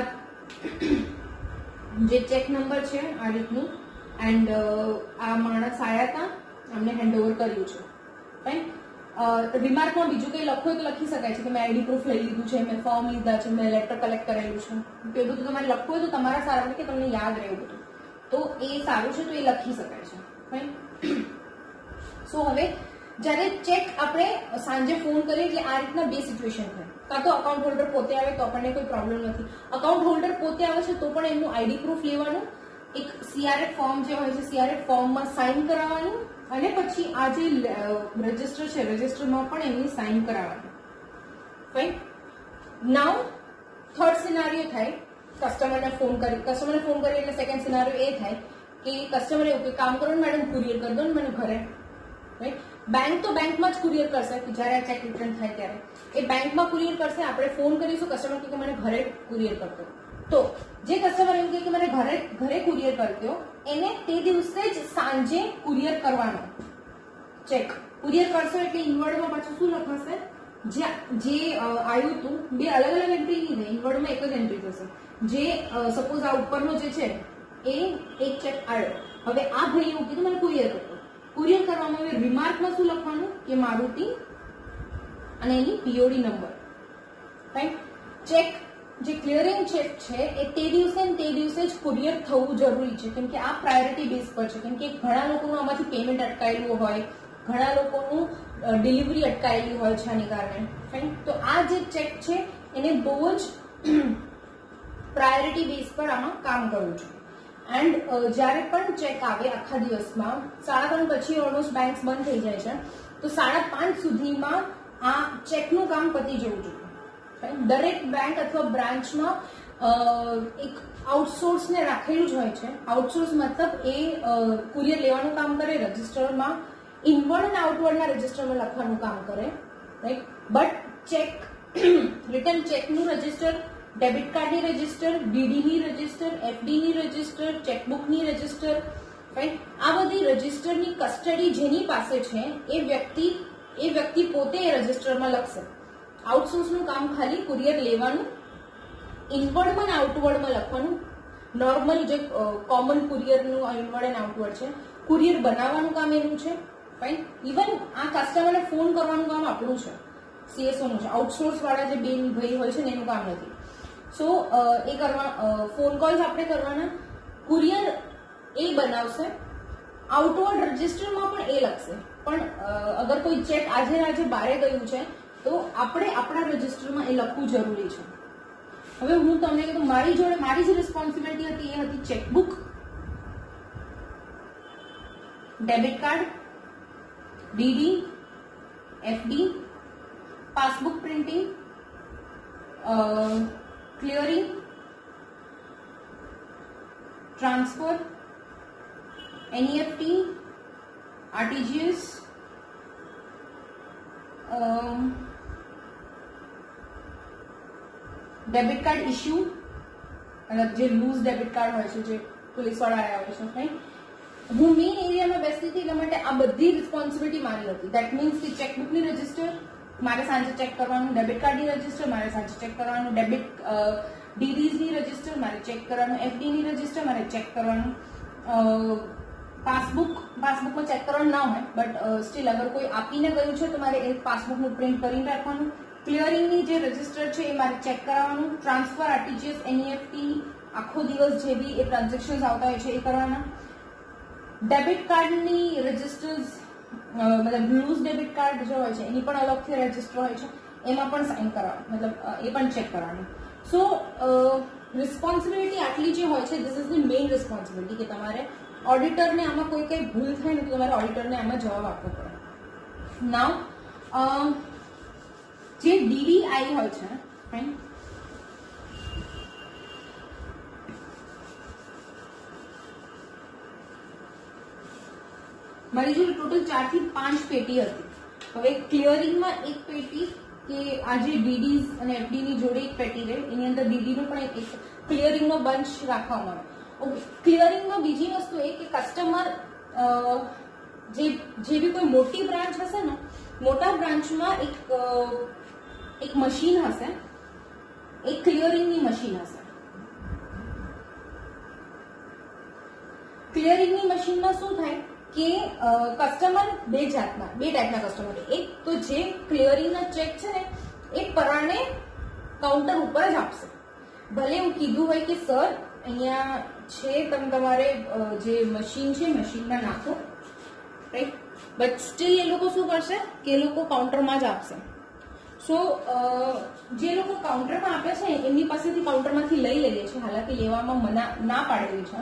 A: જે ચેક નંબર છે આ રીતનું, એન્ડ આ માણસ આવ્યા હતા, અમને હેન્ડઓવર કર્યું છે. ફાઈન. રિમાર્કમાં બીજું કંઈ લખવું હોય તો લખી શકાય છે કે મેં આઈડી પ્રૂફ લઈ લીધું છે, મેં ફોર્મ લીધા છે, મેં લેટર કલેક્ટ કરેલું છે, તો એ બધું તમારે લખવું હોય તો તમારા સારું કે તમને યાદ રહે બધું, તો એ સારું છે, તો એ લખી શકાય છે. ફાઈન. સો હવે જ્યારે ચેક આપણે સાંજે ફોન કરીએ એટલે આ રીતના બે સિચ્યુએશન થાય. કાં તો અકાઉન્ટ હોલ્ડર પોતે આવે તો આપણને કોઈ પ્રોબ્લેમ નથી, અકાઉન્ટ હોલ્ડર પોતે આવે છે તો પણ એમનું આઈડી પ્રૂફ લેવાનું, એક CRF ફોર્મ જે હોય છે CRF ફોર્મમાં સાઇન કરાવવાનું, અને પછી આ જે રજિસ્ટર છે રજિસ્ટરમાં પણ એમની સાઇન કરાવવાની. ફાઈન. નાઉ થર્ડ સિનારીઓ થાય, કસ્ટમરને ફોન કરી એટલે સેકન્ડ સિનારીઓ એ થાય કે કસ્ટમર એવું કે કામ કરો ને મેડમ, કુરિયર કરી દો ને મને ઘરે. રાઈટ. બેંક તો બેંકમાં જ કુરિયર કરશે કે જ્યારે આ ચેક રિટર્ન થાય ત્યારે એ બેંકમાં કુરિયર કરશે, આપણે ફોન કરીશું, કસ્ટમર કે મને ઘરે કુરિયર કરતો, તો જે કસ્ટમર એમ કે મને ઘરે કુરિયર કરતો એને તે દિવસે જ સાંજે કુરિયર કરવાનો ચેક. કુરિયર કરશો એટલે ઇનવર્ડમાં પાછું શું લખાશે, જે આવ્યું હતું બે અલગ અલગ એન્ટ્રી નહીં થાય, ઇનવર્ડમાં એક જ એન્ટ્રી થશે. જે સપોઝ આ ઉપરનો જે છે એ એક ચેક આવ્યો, હવે આ ભાઈ એવું કીધું મને કુરિયર કરતો, કુરિયર કરવામાં આવે રિમાર્કમાં શું લખવાનું કે મારુતિ અને એની POD નંબર. રાઈટ. ચેક જે ક્લિયરિંગ ચેક છે એ તે દિવસે ને તે દિવસે જ કુરિયર થવું જરૂરી છે, કેમ કે આ પ્રાયોરિટી બેઝ પર છે, કેમ કે ઘણા લોકોનું આમાંથી પેમેન્ટ અટકાયેલું હોય, ઘણા લોકોનું ડિલિવરી અટકાયેલી હોય છે આની કારણે. રાઈટ. તો આ જે ચેક છે એને બહુ જ પ્રાયોરિટી બેઝ પર આમાં કામ કરવું જોઈએ. એન્ડ જ્યારે પણ ચેક આવે આખા દિવસમાં 3:30 પછી ઓલમોસ્ટ બેંક્સ બંધ થઈ જાય છે, તો 5:30 સુધીમાં આ ચેકનું કામ પતી જવું જોઈએ. દરેક બેંક અથવા બ્રાન્ચમાં એક આઉટસોર્સને રાખેલું જ હોય છે. આઉટસોર્સ મતલબ એ કુરિયર લેવાનું કામ કરે, રજિસ્ટરમાં ઇનવર્ડ અને આઉટવર્ડના રજિસ્ટરમાં લખવાનું કામ કરે, રાઈટ. બટ ચેક, રિટર્ન ચેકનું રજિસ્ટર, ડેબિટ કાર્ડની રજિસ્ટર, ડીડીની રજિસ્ટર, એફડીની રજિસ્ટર, ચેકબુકની રજિસ્ટર, રાઈટ, આ બધી રજિસ્ટરની કસ્ટડી જેની પાસે છે એ વ્યક્તિ પોતે એ રજિસ્ટરમાં લખશે. આઉટસોર્સનું કામ ખાલી કુરિયર લેવાનું, ઇનવર્ડમાં અને આઉટવર્ડમાં લખવાનું. નોર્મલ જે કોમન કુરિયરનું ઇનવર્ડ એન્ડ આઉટવર્ડ છે, કુરિયર બનાવવાનું કામ એનું છે, ફાઇન. ઇવન આ કસ્ટમરને ફોન કરવાનું કામ આપણું છે, સીએસઓનું છે. આઉટસોર્સ વાળા જે બેન ભાઈ હોય છે ને એનું કામ નથી. સો એ કરવા ફોન કોલ્સ આપણે કરવાના, કુરિયર એ બનાવશે, આઉટવર્ડ રજિસ્ટરમાં પણ એ લખશે. પણ અગર કોઈ ચેક આજે બારે ગયું છે તો આપણે આપણા રજિસ્ટરમાં એ લખવું જરૂરી છે. હવે હું તમને કીધું મારી જોડે મારી જે રિસ્પોન્સિબિલિટી હતી એ હતી chequebook, debit card, DD, FD, passbook printing, clearing, transfer, NEFT, RTGS, debit card issue, મતલબ જે લૂઝ ડેબિટ કાર્ડ હોય છે જે પોલીસ વાળા આવ્યા હોય છે, રાઈટ. હું મેઇન એરિયામાં બેસતી હતી એટલા માટે આ બધી રિસ્પોન્સિબિલિટી મારી હતી. દેટ મીન્સ કે ચેકબુકની રજિસ્ટર મારે સાંજે ચેક કરવાનું, ડેબિટ કાર્ડની રજિસ્ટર મારે સાંજે ચેક કરવાનું, ડીડીઝની રજિસ્ટર મારે ચેક કરવાનું, એફડીની રજિસ્ટર મારે ચેક કરવાનું, પાસબુકમાં ચેક કરવાનું ના હોય બટ સ્ટીલ અગર કોઈ આપીને ગયું છે તો મારે એ પાસબુકનું પ્રિન્ટ કરીને રાખવાનું, ક્લિયરિંગની જે રજિસ્ટર છે એ મારે ચેક કરાવવાનું, ટ્રાન્સફર, આરટીજીએસ, એનઈએફટી આખો દિવસ જે બી એ ટ્રાન્ઝેક્શન્સ આવતા હોય છે એ કરવાના, ડેબિટ કાર્ડની રજિસ્ટર્સ મતલબ લૂઝ ડેબિટ કાર્ડ જે હોય છે એની પણ અલગથી રજિસ્ટર હોય છે, એમાં પણ સાઇન કરાવવાનું, મતલબ એ પણ ચેક કરવાનું. સો રિસ્પોન્સિબિલિટી આટલી જે હોય છે, this is the main responsibility કે તમારે ઓડિટરને આમાં કોઈ કઈ ભૂલ થાય ને તો તમારે ઓડિટરને આમાં જવાબ આપવો પડે. નાવ જે ડીડીઆઈ હોય છે, ફાઇન, મારી જોડે ટોટલ 4 થી 5 પેટી હતી. હવે ક્લિયરિંગમાં એક પેટી કે આ જે ડીડીઝ અને એફડીની જોડે એક પેટી રહે, એની અંદર ડીડીનો પણ એક ક્લિયરિંગનો બંચ રાખવામાં આવે. ઓકે, ક્લિયરિંગમાં બીજી વસ્તુ એ કે કસ્ટમર જે બી કોઈ મોટી બ્રાન્ચ હશે ને, મોટા બ્રાન્ચમાં એક મશીન હશે, એક ક્લિયરિંગની મશીન હશે. ક્લિયરિંગની મશીનમાં શું થાય કે કસ્ટમર બે ટાઈપના કસ્ટમર. એક તો જે ક્લિયરિંગના ચેક છે ને એ પરાણે કાઉન્ટર ઉપર જ આપશે. ભલે હું કીધું હોય કે સર અહીંયા છે, તમે તમારે જે મશીન છે મશીનમાં નાખો, રાઈટ, બટ સ્ટીલ એ લોકો શું કરશે કે એ લોકો કાઉન્ટરમાં જ આપશે. સો જે લોકો કાઉન્ટરમાં આપે છે એમની પાસેથી કાઉન્ટરમાંથી લઈ લઈએ છીએ, હાલાકી લેવામાં ના પાડેલી છે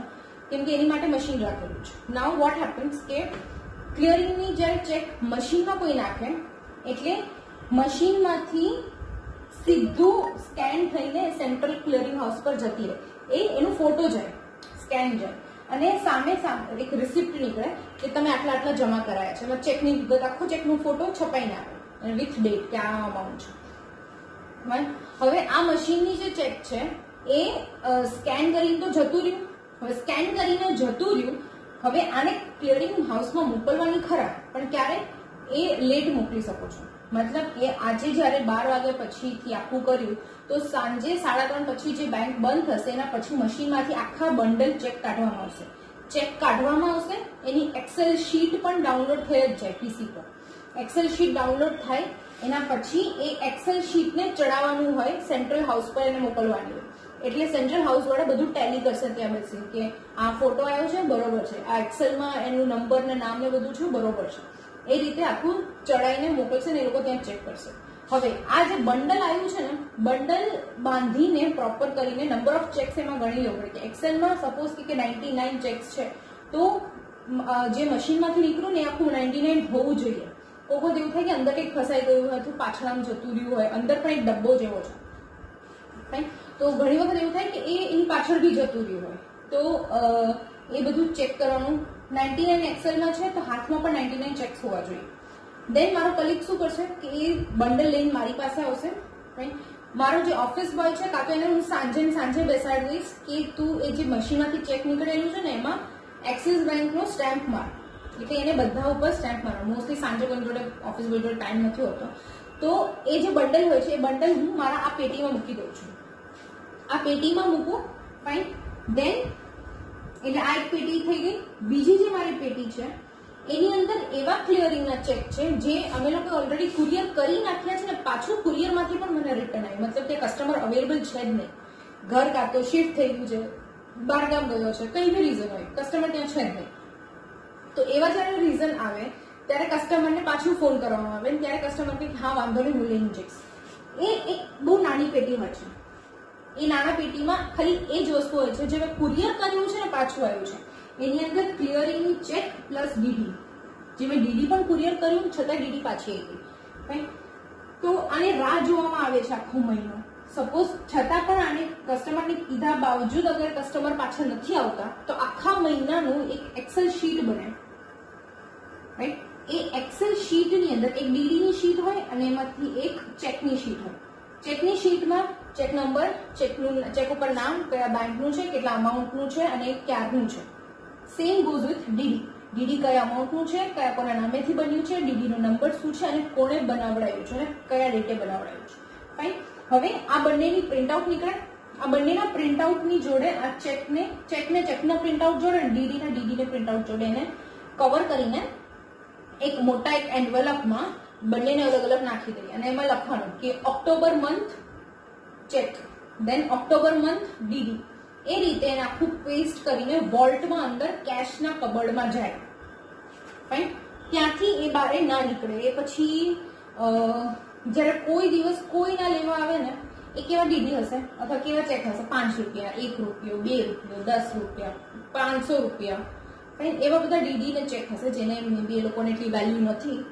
A: કેમ કે એની માટે મશીન રાખેલું છે. નાઉ વોટ હેપન્સ કે ક્લિયરિંગની જ્યારે ચેક મશીનમાં કોઈ નાખે એટલે મશીનમાંથી સીધું સ્કેન થઈને સેન્ટ્રલ ક્લિયરિંગ હાઉસ પર જતી રહે. એનું ફોટો જાય, સ્કેન જાય અને સામે એક રિસિપ્ટ નીકળે કે તમે આટલા જમા કરાયા છે. ચેકની વિગત, આખો ચેકનો ફોટો છપાઈને આપે અને વિથ ડેટ કે આ અમાઉન્ટ છે. હવે આ મશીનની જે ચેક છે એ સ્કેન કરીને તો જતું રહ્યું. હવે સ્કેન કરીને જતું રહ્યું, હવે આને ક્લિયરિંગ હાઉસમાં મોકલવાની ખરા, પણ ક્યારે એ લેટ મોકલી શકો છો. મતલબ કે આજે જયારે 12 વાગ્યા પછીથી આખું કર્યું તો સાંજે 3:30 પછી જે બેંક બંધ થશે એના પછી મશીનમાંથી આખા બંડલ ચેક કાઢવામાં આવશે. ચેક કાઢવામાં આવશે, એની એક્સેલ શીટ પણ ડાઉનલોડ થઈ જ જાય પીસી પર. એક્સેલ શીટ ડાઉનલોડ થાય એના પછી એ એક્સેલ શીટને ચડાવવાનું હોય, સેન્ટ્રલ હાઉસ પર એને મોકલવાની હોય. એટલે સેન્ટ્રલ હાઉસ વાળા બધું ટેલી કરશે ત્યાં બેસીને કે આ ફોટો આવ્યો છે બરોબર છે, આ એક્સેલમાં એનું નંબર ને નામ ને બધું છે બરોબર છે. એ રીતે આખું ચડાઈને મોકલશે ને એ લોકો ત્યાં ચેક કરશે. હવે આ જે બંડલ આવ્યું છે ને, બંડલ બાંધીને પ્રોપર કરીને નંબર ઓફ ચેક્સ એમાં ગણી લેવું પડે. એક્સેલમાં સપોઝ કે 99 ચેક્સ છે તો જે મશીનમાંથી નીકળ્યું ને આખું 99 હોવું જોઈએ. કોઈ વખત એવું થાય કે અંદર કંઈક ફસાઈ ગયું હોય, પાછળ આમ જતું રહ્યું હોય, અંદર પણ એક ડબ્બો જેવો છે, રાઈટ? તો ઘણી વખત એવું થાય કે એની પાછળ બી જતું રહ્યું હોય, તો એ બધું ચેક કરવાનું. 99 એક્સેલમાં છે તો હાથમાં પણ 99 ચેક્સ હોવા જોઈએ. દેન મારો કલીગ શું કરશે કે એ બંડલ લઈને મારી પાસે આવશે, રાઈટ? મારો જે ઓફિસ બોય છે કાં તો એને હું સાંજે બેસાડી દઈશ કે તું એ જે મશીનમાંથી ચેક નીકળેલું છે ને એમાં એક્સિસ બેંકનો સ્ટેમ્પ માર, એટલે એને બધા ઉપર સ્ટેમ્પ મારો. મોસ્ટલી સાંજે કોઈ જોડે ઓફિસ બોય જોડે ટાઈમ નથી હોતો, તો એ જે બંડલ હોય છે એ બંડલ હું મારા આ પેટીમાં મૂકી દઉં છું. આ પેટીમાં મૂકું, ફાઇન. દેન એટલે આ એક પેટી થઈ ગઈ. બીજી જે મારી પેટી છે એની અંદર એવા ક્લિયરિંગના ચેક છે જે અમે લોકો ઓલરેડી કુરિયર કરી નાખ્યા છે ને પાછું કુરિયરમાંથી પણ મને રિટર્ન આવ્યું. મતલબ કે કસ્ટમર અવેલેબલ છે જ નહીં, ઘર કાં તો શિફ્ટ થઈ ગયું છે, બહારગામ ગયો છે, કઈ બી રીઝન હોય, કસ્ટમર ત્યાં છે જ નહીં. તો એવા જયારે રીઝન આવે ત્યારે કસ્ટમરને પાછું ફોન કરવામાં આવે ત્યારે કસ્ટમર કે હા વાંધો નહીં હું લઈને જઈશ. એ એક બહુ નાની પેટી હોય છે. એ નાના પેટીમાં ખાલી એ જ વસ્તુ હોય છે જે મેં કુરિયર કર્યું છે ને પાછું આવ્યું છે. એની અંદર ક્લિયરિંગની ચેક પ્લસ ડીડી, જે મેં ડીડી પણ કુરિયર કર્યું છતાં ડીડી પાછી આવી ગઈ. તો આને રાહ જોવામાં આવે છે આખો મહિનો. સપોઝ છતાં પણ આને કસ્ટમરને કીધા બાવજૂદ અગર કસ્ટમર પાછળ નથી આવતા તો આખા મહિનાનું એક એક્સેલ શીટ બને, રાઈટ? એ એક્સેલ શીટની અંદર એક ડીડીની શીટ હોય અને એમાંથી એક ચેકની શીટ હોય. ચેકની શીટમાં ચેક નંબર, ચેક ઉપર નામ, કયા બેંકનું છે, કેટલા અમાઉન્ટનું છે અને ક્યારનું છે. Same goes with DD. DD કયા અમાઉન્ટનું છે, કયા કોના નામેથી બન્યું છે, ડીડીનો નંબર શું છે અને કોણે બનાવડાવ્યું છે અને કયા ડેટે બનાવડાવ્યું છે. ફાઇન. હવે આ બંનેની પ્રિન્ટઆઉટ નીકળે. આ બંનેના પ્રિન્ટઆઉટની જોડે આ ચેકને ચેકના પ્રિન્ટઆઉટ જોડે અને ડીડીને પ્રિન્ટઆઉટ જોડે એને કવર કરીને એક મોટા એક એન્વેલપમાં બંનેને અલગ અલગ નાખી દઈએ અને એમાં લખવાનું કે ઓક્ટોબર મંથ ચેક, દેન ઓક્ટોબર મંથ ડીડી. એ રીતે એને આખું પેસ્ટ કરીને વોલ્ટમાં અંદર કેશના કબર્ડમાં જાય. ફાઇન. ત્યાંથી એ બારે ના નીકળે. એ પછી જ્યારે કોઈ દિવસ કોઈ ના લેવા આવે ને એ કેવા ડીડી હશે અથવા કેવા ચેક હશે, 5 રૂપિયા, 1 રૂપિયો, 2 રૂપિયો, 10 રૂપિયા, 500 રૂપિયા, એવા બધા ડીડી ને ચેક હશે જેને એ લોકોને એટલી વેલ્યુ નથી.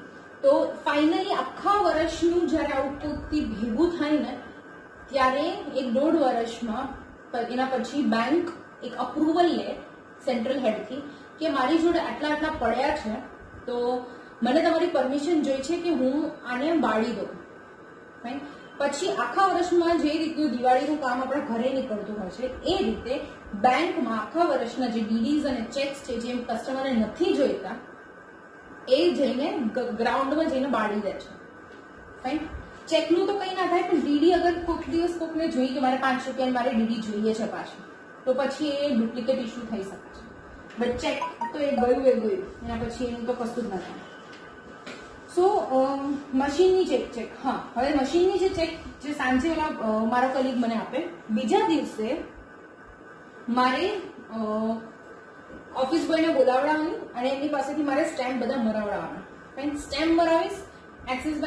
A: તો ફાઇનલી આખા વર્ષનું જયારે આઉટપુટથી ભેગું થાય ને ત્યારે 1-1.5 વર્ષમાં એના પછી બેંક એક અપ્રુવલ લે સેન્ટ્રલ હેડથી કે મારી જોડે આટલા પડ્યા છે તો મને તમારી પરમિશન જોઈ છે કે હું આને બાળી દઉં. પછી આખા વર્ષમાં જે રીતનું દિવાળીનું કામ આપણા ઘરે નીકળતું હોય છે એ રીતે બેંકમાં આખા વર્ષના જે ડીડીઝ અને ચેક્સ છે જે કસ્ટમરને નથી જોઈતા એ જઈને ગ્રાઉન્ડમાં જઈને બાળી દે છે. ફાઇન. ચેકનું તો કંઈ ના થાય, પણ ડીડી અગર કોઈક દિવસ કોઈકને જોઈએ કે મારે 5 રૂપિયા મારે ડીડી જોઈએ છે પાછી, તો પછી એ ડુપ્લિકેટ ઇસ્યુ થઈ શકે છે. બટ ચેક તો એ ગયું એના પછી એનું તો કશું જ ના થાય. સો મશીનની ચેક. હા, હવે મશીનની જે ચેક જે સાંજે મારો કલીગ મને આપે, બીજા દિવસે મારે ઓફિસ બોયને બોલાવડાવવાની અને એમની પાસેથી મારે સ્ટેમ્પ બધા મરાવડાવવાના. સ્ટેમ્પ મરાવીશ એક્સિસ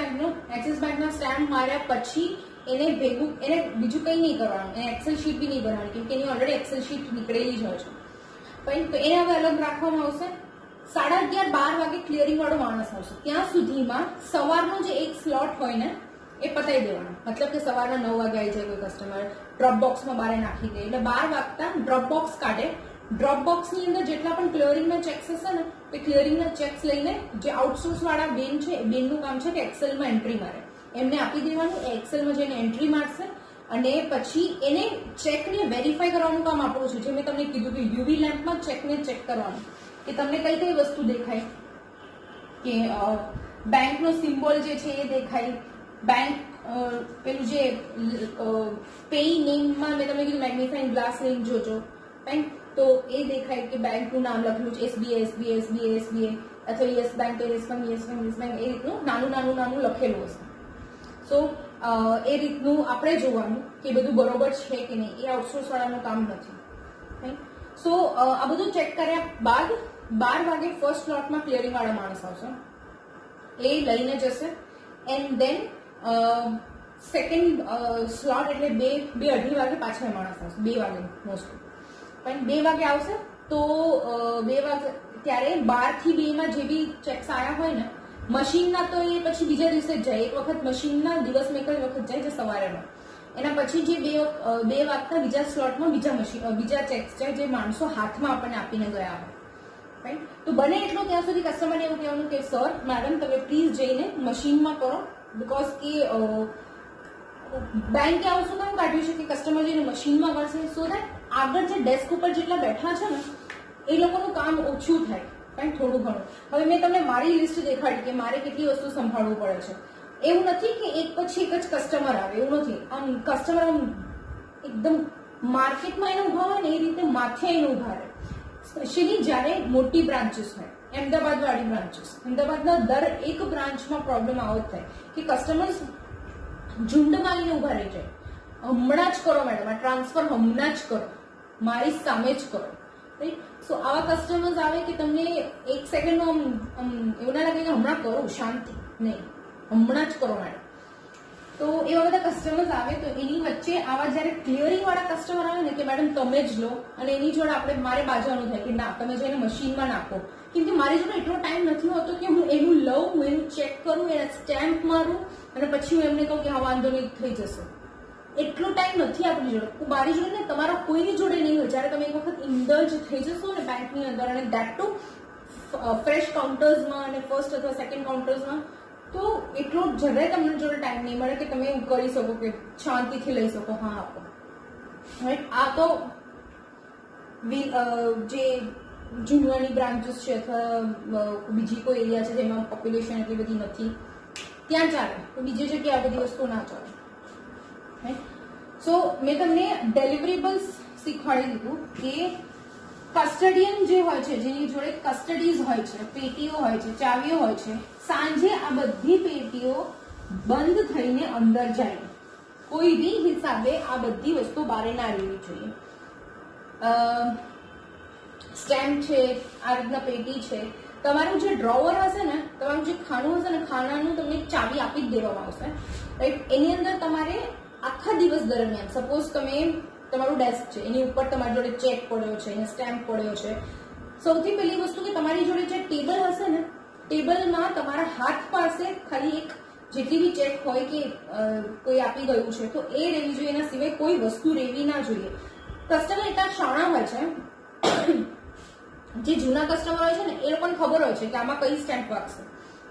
A: બેંકના સ્ટેમ્પ માર્યા પછી એને બીજું કંઈ નહીં કરવાનું, એને એક્સેલ શીટ બી નહીં બનાવવાની કેમ કે એની ઓલરેડી એક્સેલ શીટ નીકળેલી જ હોય છે. તો એને હવે અલગ રાખવામાં આવશે. 11:30-12 વાગે ક્લિયરિંગ વાળો માણસ આવશે. ત્યાં સુધીમાં સવારનો જે એક સ્લોટ હોય ને એ પતાવી દેવાનો. મતલબ કે સવારના 9 વાગે આવી જાય કોઈ કસ્ટમર, ડ્રોપ બોક્સમાં બારે નાખી દે એટલે 12 વાગતા ડ્રોપ બોક્સ કાઢે. ડ્રોપ બોક્સની અંદર જેટલા પણ ક્લિયરિંગના ચેક્સ હશે ને એ ક્લિયરિંગના ચેક્સ લઈને જે આઉટસોર્સ વાળા બેન છે એ બેનનું કામ છે કે એક્સેલમાં એન્ટ્રી મારે, એમને આપી દેવાનું. એ એક્સેલમાં જઈને એન્ટ્રી મારશે અને પછી એને ચેકને વેરીફાઈ કરવાનું કામ આપણું છે. જે મેં તમને કીધું કે યુવી લેમ્પમાં ચેકને ચેક કરવાનું કે તમને કઈ કઈ વસ્તુ દેખાય, કે બેંકનો સિમ્બોલ જે છે એ દેખાય, બેંક પેલું જે પેઈ નેમમાં મેં તમને કીધું મેગ્નિફાઈંગ ગ્લાસ લઈને જોજો, તો એ દેખાય કે બેંકનું નામ લખેલું છે SBI અથવા યસ બેંક તો યસ બેંક એ રીતનું નાનું લખેલું હશે. સો એ રીતનું આપણે જોવાનું કે બધું બરોબર છે કે નહીં. એ આઉટસોર્સ વાળાનું કામ નથી. સો આ બધું ચેક કર્યા બાદ 12 વાગે ફર્સ્ટ સ્લોટમાં ક્લિયરિંગ વાળા માણસ આવશે, એ લઈને જશે. એન્ડ દેન સેકન્ડ સ્લોટ એટલે 2-2:30 વાગે પાછા માણસ આવશે, 2 વાગે મોસ્ટલી, પણ 2 વાગે આવશે તો 2 વાગે ત્યારે 12 થી 2 માં જે બી ચેક્સ આવ્યા હોય ને મશીનના તો એ પછી બીજા દિવસે જ જાય. એક વખત મશીનના દિવસમાં એક જ વખત જાય, જે સવારેનો. એના પછી જે 2 વાગતા બીજા સ્લોટમાં બીજા ચેક્સ જાય જે માણસો હાથમાં આપણને આપીને ગયા હોય. રાઈટ? તો બને એટલું ત્યાં સુધી કસ્ટમરને એવું કહેવાનું કે સર મેડમ તમે પ્લીઝ જઈને મશીનમાં કરો, બીકોઝ કે બેંકે આવું શું કામ કાઢ્યું છે કે કસ્ટમર જઈને મશીનમાં કરશે, સો દેટ આગળ જે ડેસ્ક ઉપર જેટલા બેઠા છે ને એ લોકોનું કામ ઓછું થાય, રાઈટ? થોડું ઘણું. હવે મેં તમને મારી લિસ્ટ દેખાડી કે મારે કેટલી વસ્તુ સંભાળવું પડે છે. એવું નથી કે એક પછી એક જ કસ્ટમર આવે, એવું નથી. આમ કસ્ટમર આમ એકદમ માર્કેટમાં એને ઉભા હોય ને એ રીતે માથે એને ઉભા રહે, સ્પેશિયલી જ્યારે મોટી બ્રાન્ચીસ હોય, અમદાવાદ વાળી બ્રાન્ચીસ. અમદાવાદના દરેક બ્રાન્ચમાં પ્રોબ્લેમ આવો જ થાય કે કસ્ટમર્સ ઝુંડમાં આવીને ઉભા રહી જાય. હમણાં જ કરો મેડમ, આ ટ્રાન્સફર હમણાં જ કરો, મારી સામે જ કરો. રાઈટ? સો આવા કસ્ટમર્સ આવે કે તમને એક સેકન્ડમાં એવું ના લાગે કે હમણાં કરું, શાંતિ નહીં, હમણાં જ કરો મેડમ. તો એવા બધા કસ્ટમર્સ આવે તો એની વચ્ચે આવા જયારે ક્લિયરિંગ વાળા કસ્ટમર આવે ને કે મેડમ તમે જ લો, અને એની જોડે આપણે મારે બાજવાનું થાય કે ના તમે જઈને મશીનમાં નાખો, કેમ કે મારી જોડે એટલો ટાઈમ નથી હોતો કે હું એનું લઉં, હું એનું ચેક કરું, એના સ્ટેમ્પ મારું અને પછી હું એમને કહું કે હા વાંધો નહીં થઈ જશે. એટલો ટાઈમ નથી આપણી જોડે. મારી જોડે ને તમારા કોઈની જોડે નહીં હોય. જયારે તમે એક વખત ઇન્ડલ્જ થઈ જશો ને બેંકની અંદર, અને દેટ ટુ ફ્રેશ કાઉન્ટર્સમાં અને ફર્સ્ટ અથવા સેકન્ડ કાઉન્ટર્સમાં, તો એટલો જરાય તમને જોડે ટાઈમ નહીં મળે કે તમે કરી શકો કે શાંતિથી લઈ શકો. હા આપો. રાઈટ? આ તો જે જૂનવાણી બ્રાન્ચીસ છે અથવા બીજી કોઈ એરિયા છે જેમાં પોપ્યુલેશન એટલી બધી નથી ત્યાં ચાલે, તો બીજી જગ્યાએ આ બધી વસ્તુ ના ચાલે. સો મેં તમને ડેલિવરેબલ્સ શીખવાડી દીધું કે કસ્ટડિયન જે હોય છે, જેની જોડે કસ્ટડીઝ હોય છે, પેટીઓ હોય છે, ચાવીઓ હોય છે, સાંજે આ બધી પેટીઓ બંધ થઈને અંદર જાય. કોઈ બી હિસાબે આ બધી વસ્તુ બહાર ના રહેવી જોઈએ. સ્ટેમ્પ છે, આ રીતના પેટી છે, તમારું જે ડ્રોવર હશે ને, તમારું જે ખાનું હશે ને, ખાનાનું તમને ચાવી આપી જ દેવામાં આવશે. રાઈટ? એની અંદર તમારે આખા દિવસ દરમિયાન, સપોઝ તમે તમારું ડેસ્ક છે એની ઉપર તમારી જોડે ચેક પડ્યો છે, એને સ્ટેમ્પ પડ્યો છે, સૌથી પહેલી વસ્તુ કે તમારી જોડે જે ટેબલ હશે ને, ટેબલમાં તમારા હાથ પાસે ખાલી એક જેટલી બી ચેક હોય કે કોઈ આપી ગયું છે તો એ રહેવી જોઈએ, એના સિવાય કોઈ વસ્તુ રહેવી ના જોઈએ. કસ્ટમર એટલા શાણા હોય છે, જે જૂના કસ્ટમર હોય છે ને એ લોકોને ખબર હોય છે કે આમાં કઈ સ્ટેમ્પ વાગશે.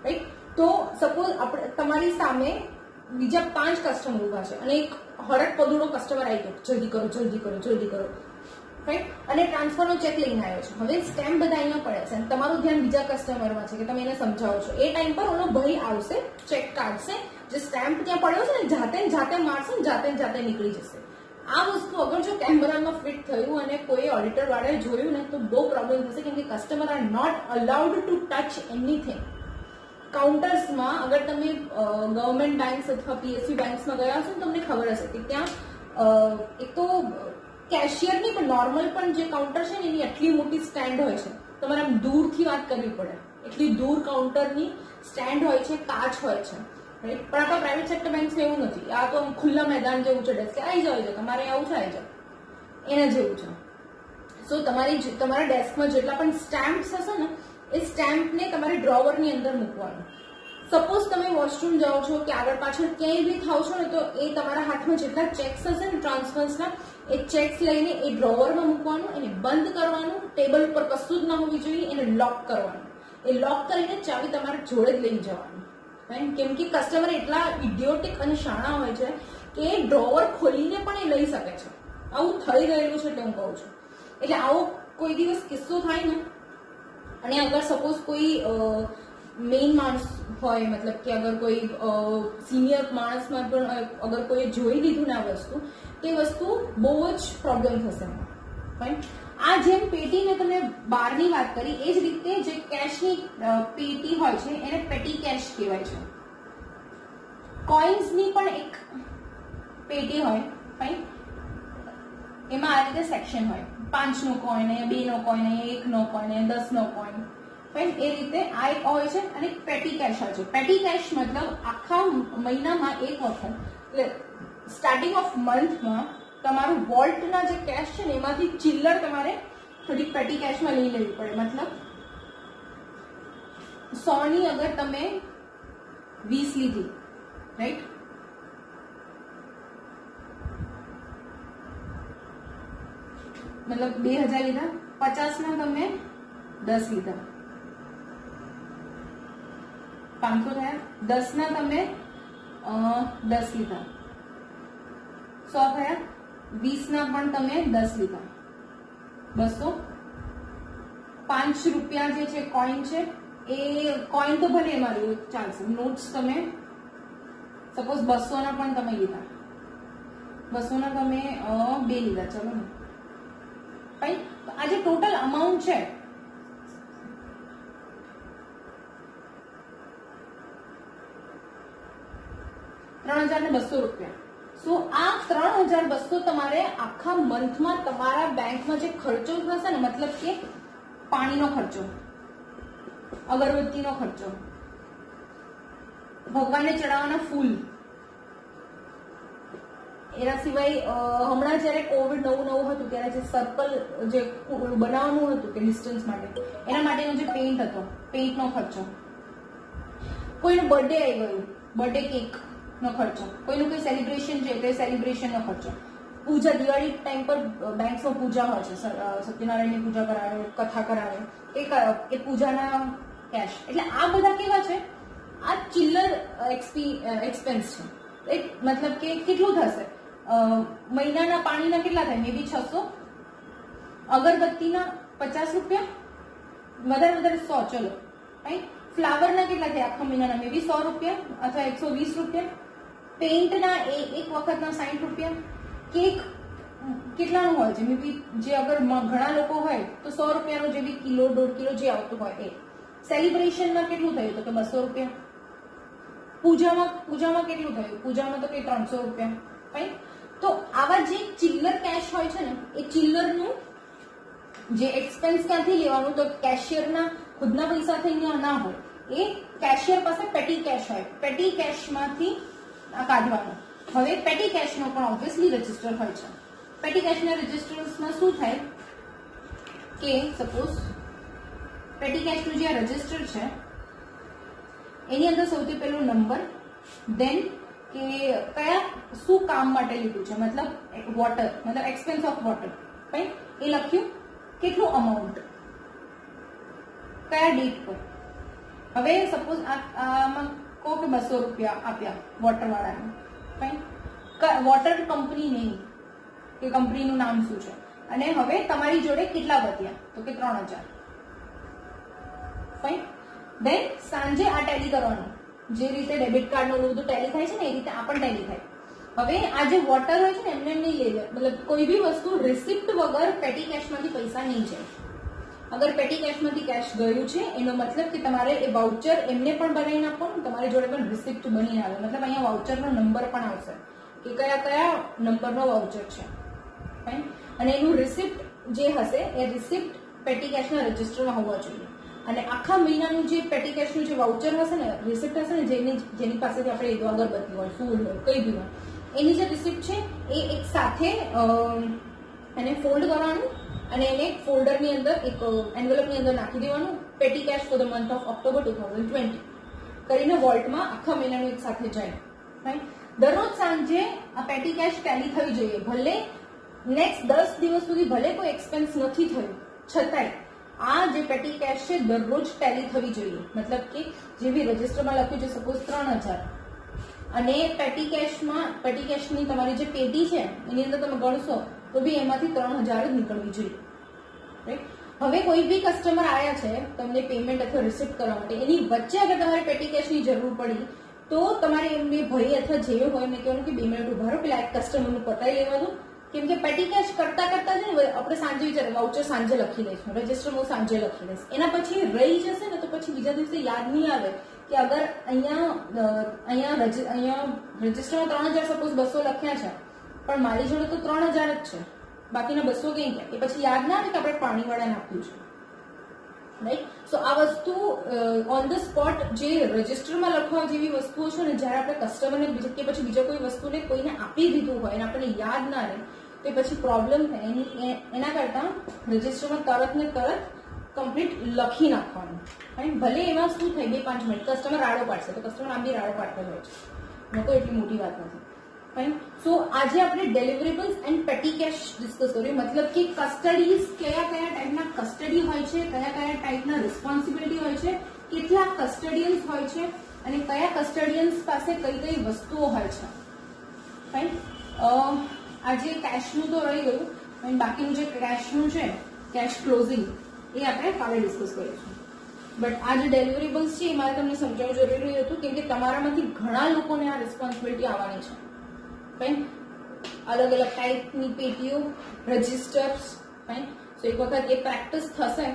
A: રાઈટ? તો સપોઝ આપણે તમારી સામે બીજા 5 કસ્ટમર ઉભા છે અને એક હડક પદુડો કસ્ટમર આવી ગયો, જલ્દી કરો જલ્દી કરો જલ્દી કરો. રાઈટ? અને ટ્રાન્સફરનો ચેક લઈને આવ્યો છે. હવે સ્ટેમ્પ બધા અહીંયા પડે છે અને તમારું ધ્યાન બીજા કસ્ટમરમાં છે કે તમે એને સમજાવો છો. એ ટાઈમ પર ઓલો ભાઈ આવશે, ચેક કાઢશે, જે સ્ટેમ્પ ત્યાં પડ્યો છે ને જાતે મારશે ને જાતે નીકળી જશે. આ વસ્તુ અગર જો કેમેરામાં ફિટ થયું અને કોઈ ઓડિટર વાળાએ જોયું ને તો બહુ પ્રોબ્લેમ થશે, કેમ કે customer are not allowed to touch anything. કાઉન્ટર્સમાં અગર તમે ગવર્મેન્ટ બેંક્સ અથવા પીએસયુ બેંક્સમાં ગયા હશો તો તમને ખબર હશે કે ત્યાં એક તો કેશિયરની પણ નોર્મલ પણ જે કાઉન્ટર છે ને એની આટલી મોટી સ્ટેન્ડ હોય છે, તમારે આમ દૂરથી વાત કરવી પડે, એટલી દૂર કાઉન્ટરની સ્ટેન્ડ હોય છે, કાચ હોય છે. પણ આપણા પ્રાઇવેટ સેક્ટર બેંક્સ એવું નથી. આ તો ખુલ્લા મેદાન જેવું છે, ડેસ્ક આવી જાવ તમારે આવું છે, આવી જાવ એના જેવું છે. સો તમારા ડેસ્કમાં જેટલા પણ સ્ટેમ્પ્સ હશે ને એ સ્ટેમ્પને તમારે ડ્રોવરની અંદર મૂકવાનું. સપોઝ તમે વોશરૂમ જાઓ છો કે આગળ પાછળ ક્યાંય બી થાવ છો ને તો એ તમારા હાથમાં જેટલા ચેક્સ હશે ને ટ્રાન્સફર્સના, એ ચેક્સ લઈને એ ડ્રોવરમાં મૂકવાનું, એને બંધ કરવાનું, ટેબલ ઉપર કશું જ ના હોવી જોઈએ, એને લોક કરવાનું. એ લોક કરીને ચાવી તમારા જોડે જ લઈ જવાનું. કેમ કે કસ્ટમર એટલા ઇડિયોટિક અને શાણા હોય છે કે ડ્રોવર ખોલીને પણ એ લઈ શકે છે. આવું થઈ ગયેલું છે એટલે હું કહું છું. એટલે આવો કોઈ દિવસ કિસ્સો થાય ને, અને અગર સપોઝ કોઈ મેઇન માણસ હોય, મતલબ કે અગર કોઈ સિનિયર માણસમાં પણ અગર કોઈ જોઈ લીધું ને આ વસ્તુ, તો એ વસ્તુ બહુ જ પ્રોબ્લેમ થશે. ફાઇન? આ જેમ પેટીને તમે બહારની વાત કરી, એ જ રીતે જે કેશની પેટી હોય છે એને પેટી કેશ કહેવાય છે. કોઇન્સની પણ એક પેટી હોય. ફાઇન? એમાં આ રીતે સેક્શન હોય, 5નો કોઈન, 2નો કોઈન, 1નો કોઈન, 10નો કોઈન. રાઈટ? એ રીતે આ એક હોય છે અને પેટી કેશ હોય છે. પેટી કેશ મતલબ આખા મહિનામાં એક વખત એટલે સ્ટાર્ટિંગ ઓફ મંથમાં તમારું વોલ્ટના જે કેશ છે ને એમાંથી ચિલ્લર તમારે થોડીક પેટી કેશમાં લઈ લેવી પડે. મતલબ 100 ની અગર તમે 20 લીધી, રાઈટ? મતલબ 2000 લીધા, 50 ના તમે 10 લીધા, 500 થયા. 10 ના તમે 10 લીધા, 100 થયા. 20 ના પણ તમે 10 લીધા, 200. 5 રૂપિયા જે છે કોઈન છે, એ કોઈન તો ભલે એમાં રહ્યું ચાલશે. નોટ્સ તમે સપોઝ 200 ના પણ તમે લીધા, 200 ના તમે 2 લીધા, ચલો ને. ફાઈન. તો આ જે ટોટલ અમાઉન્ટ છે ₹3,200. સો આ 3,200 તમારે આખા મંથમાં તમારા બેંકમાં જે ખર્ચો થશે ને, મતલબ કે પાણીનો ખર્ચો, અગરબત્તીનો ખર્ચો, ભગવાનને ચડાવવાના ફૂલ, એના સિવાય હમણાં જયારે કોવિડ નવું હતું ત્યારે જે સર્કલ જે બનાવવાનું હતું કે ડિસ્ટન્સ માટે, એના માટેનો જે પેઇન્ટ હતો, પેઇન્ટનો ખર્ચો, કોઈનો બર્થડે આવી ગયું, બર્થડે કેક નો ખર્ચો, કોઈનું કોઈ સેલિબ્રેશન છે તો સેલિબ્રેશન નો ખર્ચો, પૂજા, દિવાળી ટાઈમ પર બેંક્સમાં પૂજા હોય છે, સત્યનારાયણની પૂજા કરાવે, કથા કરાવે, એ પૂજાના કેશ. એટલે આ બધા કેવા છે? આ ચિલ્લર એક્સપેન્સ છે. મતલબ કે કેટલું થશે? મહિનાના પાણીના કેટલા થાય? મે બી 600. અગરબત્તીના 50 રૂપિયા, વધારે 100, ચલો. રાઈટ? ફ્લાવરના કેટલા થાય આખા મહિનાના? મે બી 100 રૂપિયા અથવા 120 રૂપિયા. પેઇન્ટના એક વખતના 60 રૂપિયા. કેક કેટલાનું હોય છે? મે બી જે અગર ઘણા લોકો હોય તો 100 રૂપિયાનો, જે બી કિલો 1.5 કિલો જે આવતું હોય એ. સેલિબ્રેશનમાં કેટલું થયું? તો કે 200 રૂપિયા. પૂજામાં કેટલું થયું? પૂજામાં તો કે 300 રૂપિયા. રાઈટ? તો આવા જે ચિલ્લર કેશ હોય છે ને, એ ચિલ્લરનું જે એક્સપેન્સ ક્યાંથી લેવાનું? તો કેશિયરના ખુદના પૈસાથી ના હોય, એ કેશિયર પાસે પેટી કેશ હોય, પેટી કેશમાંથી કાઢવાનું. હવે પેટી કેશનો પણ ઓબ્વિયસલી રજિસ્ટર હોય છે. પેટી કેશના રજિસ્ટર્સમાં શું થાય કે સપોઝ પેટી કેશનું જે રજિસ્ટર છે એની અંદર સૌથી પહેલો નંબર, દેન કે કયા શું કામ માટે લીધું છે, મતલબ વોટર, મતલબ એક્સપેન્સ ઓફ વોટર, રાઈટ? એ લખ્યું, કેટલું અમાઉન્ટ, કયા ડેટ પર. હવે સપોઝ આમાં કહો કે 200 રૂપિયા આપ્યા વોટર વાળાને, ફાઈન. વોટર કંપની નહીં કે કંપનીનું નામ શું છે, અને હવે તમારી જોડે કેટલા વધ્યા? તો કે 3000. ફાઈન. દેન સાંજે આ ટેલી કરવાનું, જે રીતે ડેબિટ કાર્ડનું બધું ટેલી થાય છે ને, એ રીતે આ પણ ટેલી થાય. હવે આ જે વોટર હોય છે ને, એમને નહીં લઈ લે, મતલબ કોઈ બી વસ્તુ રિસિપ્ટ વગર પેટી કેશમાંથી પૈસા નહીં જાય. અગર પેટી કેશમાંથી કેશ ગયું છે એનો મતલબ કે તમારે એ વાઉચર એમને પણ બનાવીને આપવાનું, તમારી જોડે પણ રિસિપ્ટ બનીને આવે. મતલબ અહીંયા વાઉચરનો નંબર પણ આવશે કે કયા કયા નંબરનો વાઉચર છે, ફાઈન. અને એનું રિસિપ્ટ જે હશે એ રિસિપ્ટ પેટી કેશના રજિસ્ટરમાં હોવા જોઈએ. અને આખા મહિનાનું જે પેટી કેશનું જે વાઉચર હશે ને, રિસિપ્ટ હશે ને, જેની પાસેથી આપણે અગરબત્તી હોય, ફૂલ હોય, કઈ બી હોય, એની જે રિસિપ્ટ છે એ એક સાથે એને ફોલ્ડ કરવાનું અને એને ફોલ્ડરની અંદર એક એન્વેલપની અંદર નાખી દેવાનું. Petty cash for the month of October 2020 કરીને વોલ્ટમાં આખા મહિનાનું એક સાથે જાય. રાઈટ? દરરોજ સાંજે આ પેટી કેશ ટેલી થવી જોઈએ. ભલે નેક્સ્ટ 10 દિવસ સુધી ભલે કોઈ એક્સપેન્સ નથી થયું, છતાંય આ જે પેટી કેશ છે દરરોજ ટેલી થવી જોઈએ. મતલબ કે જે બી રજિસ્ટરમાં લખ્યું છે, સપોઝ 3000, અને પેટી કેશની તમારી જે પેટી છે એની અંદર તમે ગણશો તો બી એમાંથી 3000 જ નીકળવી જોઈએ. રાઈટ? હવે કોઈ બી કસ્ટમર આવ્યા છે તમને પેમેન્ટ અથવા રિસિપ્ટ કરવા માટે, એની વચ્ચે અગર તમારે પેટી કેશની જરૂર પડી તો તમારે એમને ભાઈ અથવા જે હોય એમને કહેવાનું કે 2 મિનિટ ઉભા રહો, પેલા એક કસ્ટમરનું પતાવી લેવા દો. કેમ કે પેટી કેશ કરતા છે ને, આપણે સાંજે વિચારે વાઉચર સાંજે લખી દઈશું, રજિસ્ટર હું સાંજે લખી દઈશ. એના પછી રહી જશે ને તો પછી બીજા દિવસે યાદ નહીં આવે કે અગર અહીંયા રજિસ્ટરમાં 3000 સપોઝ 200 લખ્યા છે, પણ મારી જોડે તો 3000 જ છે, બાકીના 200 ક્યાં ગયા? એ પછી યાદ ના આવે કે આપણે પાણીવાળાને આપ્યું છે. રાઈટ? સો આ વસ્તુ ઓન ધ સ્પોટ જે રજિસ્ટરમાં લખવા જેવી વસ્તુઓ છે ને, જયારે આપણે કસ્ટમરને કે પછી બીજા કોઈ વસ્તુને કોઈને આપી દીધું હોય અને આપણને યાદ ના રહે તો પછી પ્રોબ્લેમ થાય. એના કરતા રજિસ્ટરમાં તરત ને તરત કમ્પ્લીટ લખી નાખવાનું. ભલે એમાં શું થાય 2-5 મિનિટ કસ્ટમર રાડો પાડશે તો કસ્ટમર આમ બી રાડો પાડતા હોય છે, ન તો એટલી મોટી વાત નથી. ફાઇન. સો આજે આપણે ડેલિવરેબલ્સ એન્ડ પેટી કેશ ડિસ્કસ કર્યું. મતલબ કે કસ્ટડીઝ કયા કયા ટાઈપના કસ્ટડી હોય છે, કયા કયા ટાઈપના રિસ્પોન્સિબિલિટી હોય છે, કેટલા કસ્ટડિયન્સ હોય છે અને કયા કસ્ટડિયન્સ પાસે કઈ કઈ વસ્તુઓ હોય છે. ફાઇન. આજે કેશનું તો રહી ગયું અને બાકીનું જે કેશનું છે, કેશ ક્લોઝિંગ, એ આપણે કાલે ડિસ્કસ કરીશું. બટ આ જે ડેલિવરેબલ્સ છે એ મારે તમને સમજાવવું જરૂરી હતું કેમ કે તમારામાંથી ઘણા લોકોને આ રિસ્પોન્સિબિલિટી આવવાની છે. ફાઇન. અલગ અલગ ટાઈપની પેટીઓ, રજિસ્ટર્સ. ફાઇન. સો એક વખત એ પ્રેક્ટિસ થશે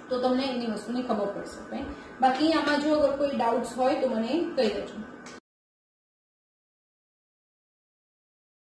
A: તો તમને એની વસ્તુની ખબર પડશે. ફાઇન. બાકી આમાં જો અગર કોઈ ડાઉટ્સ હોય તો મને કહી દેજો.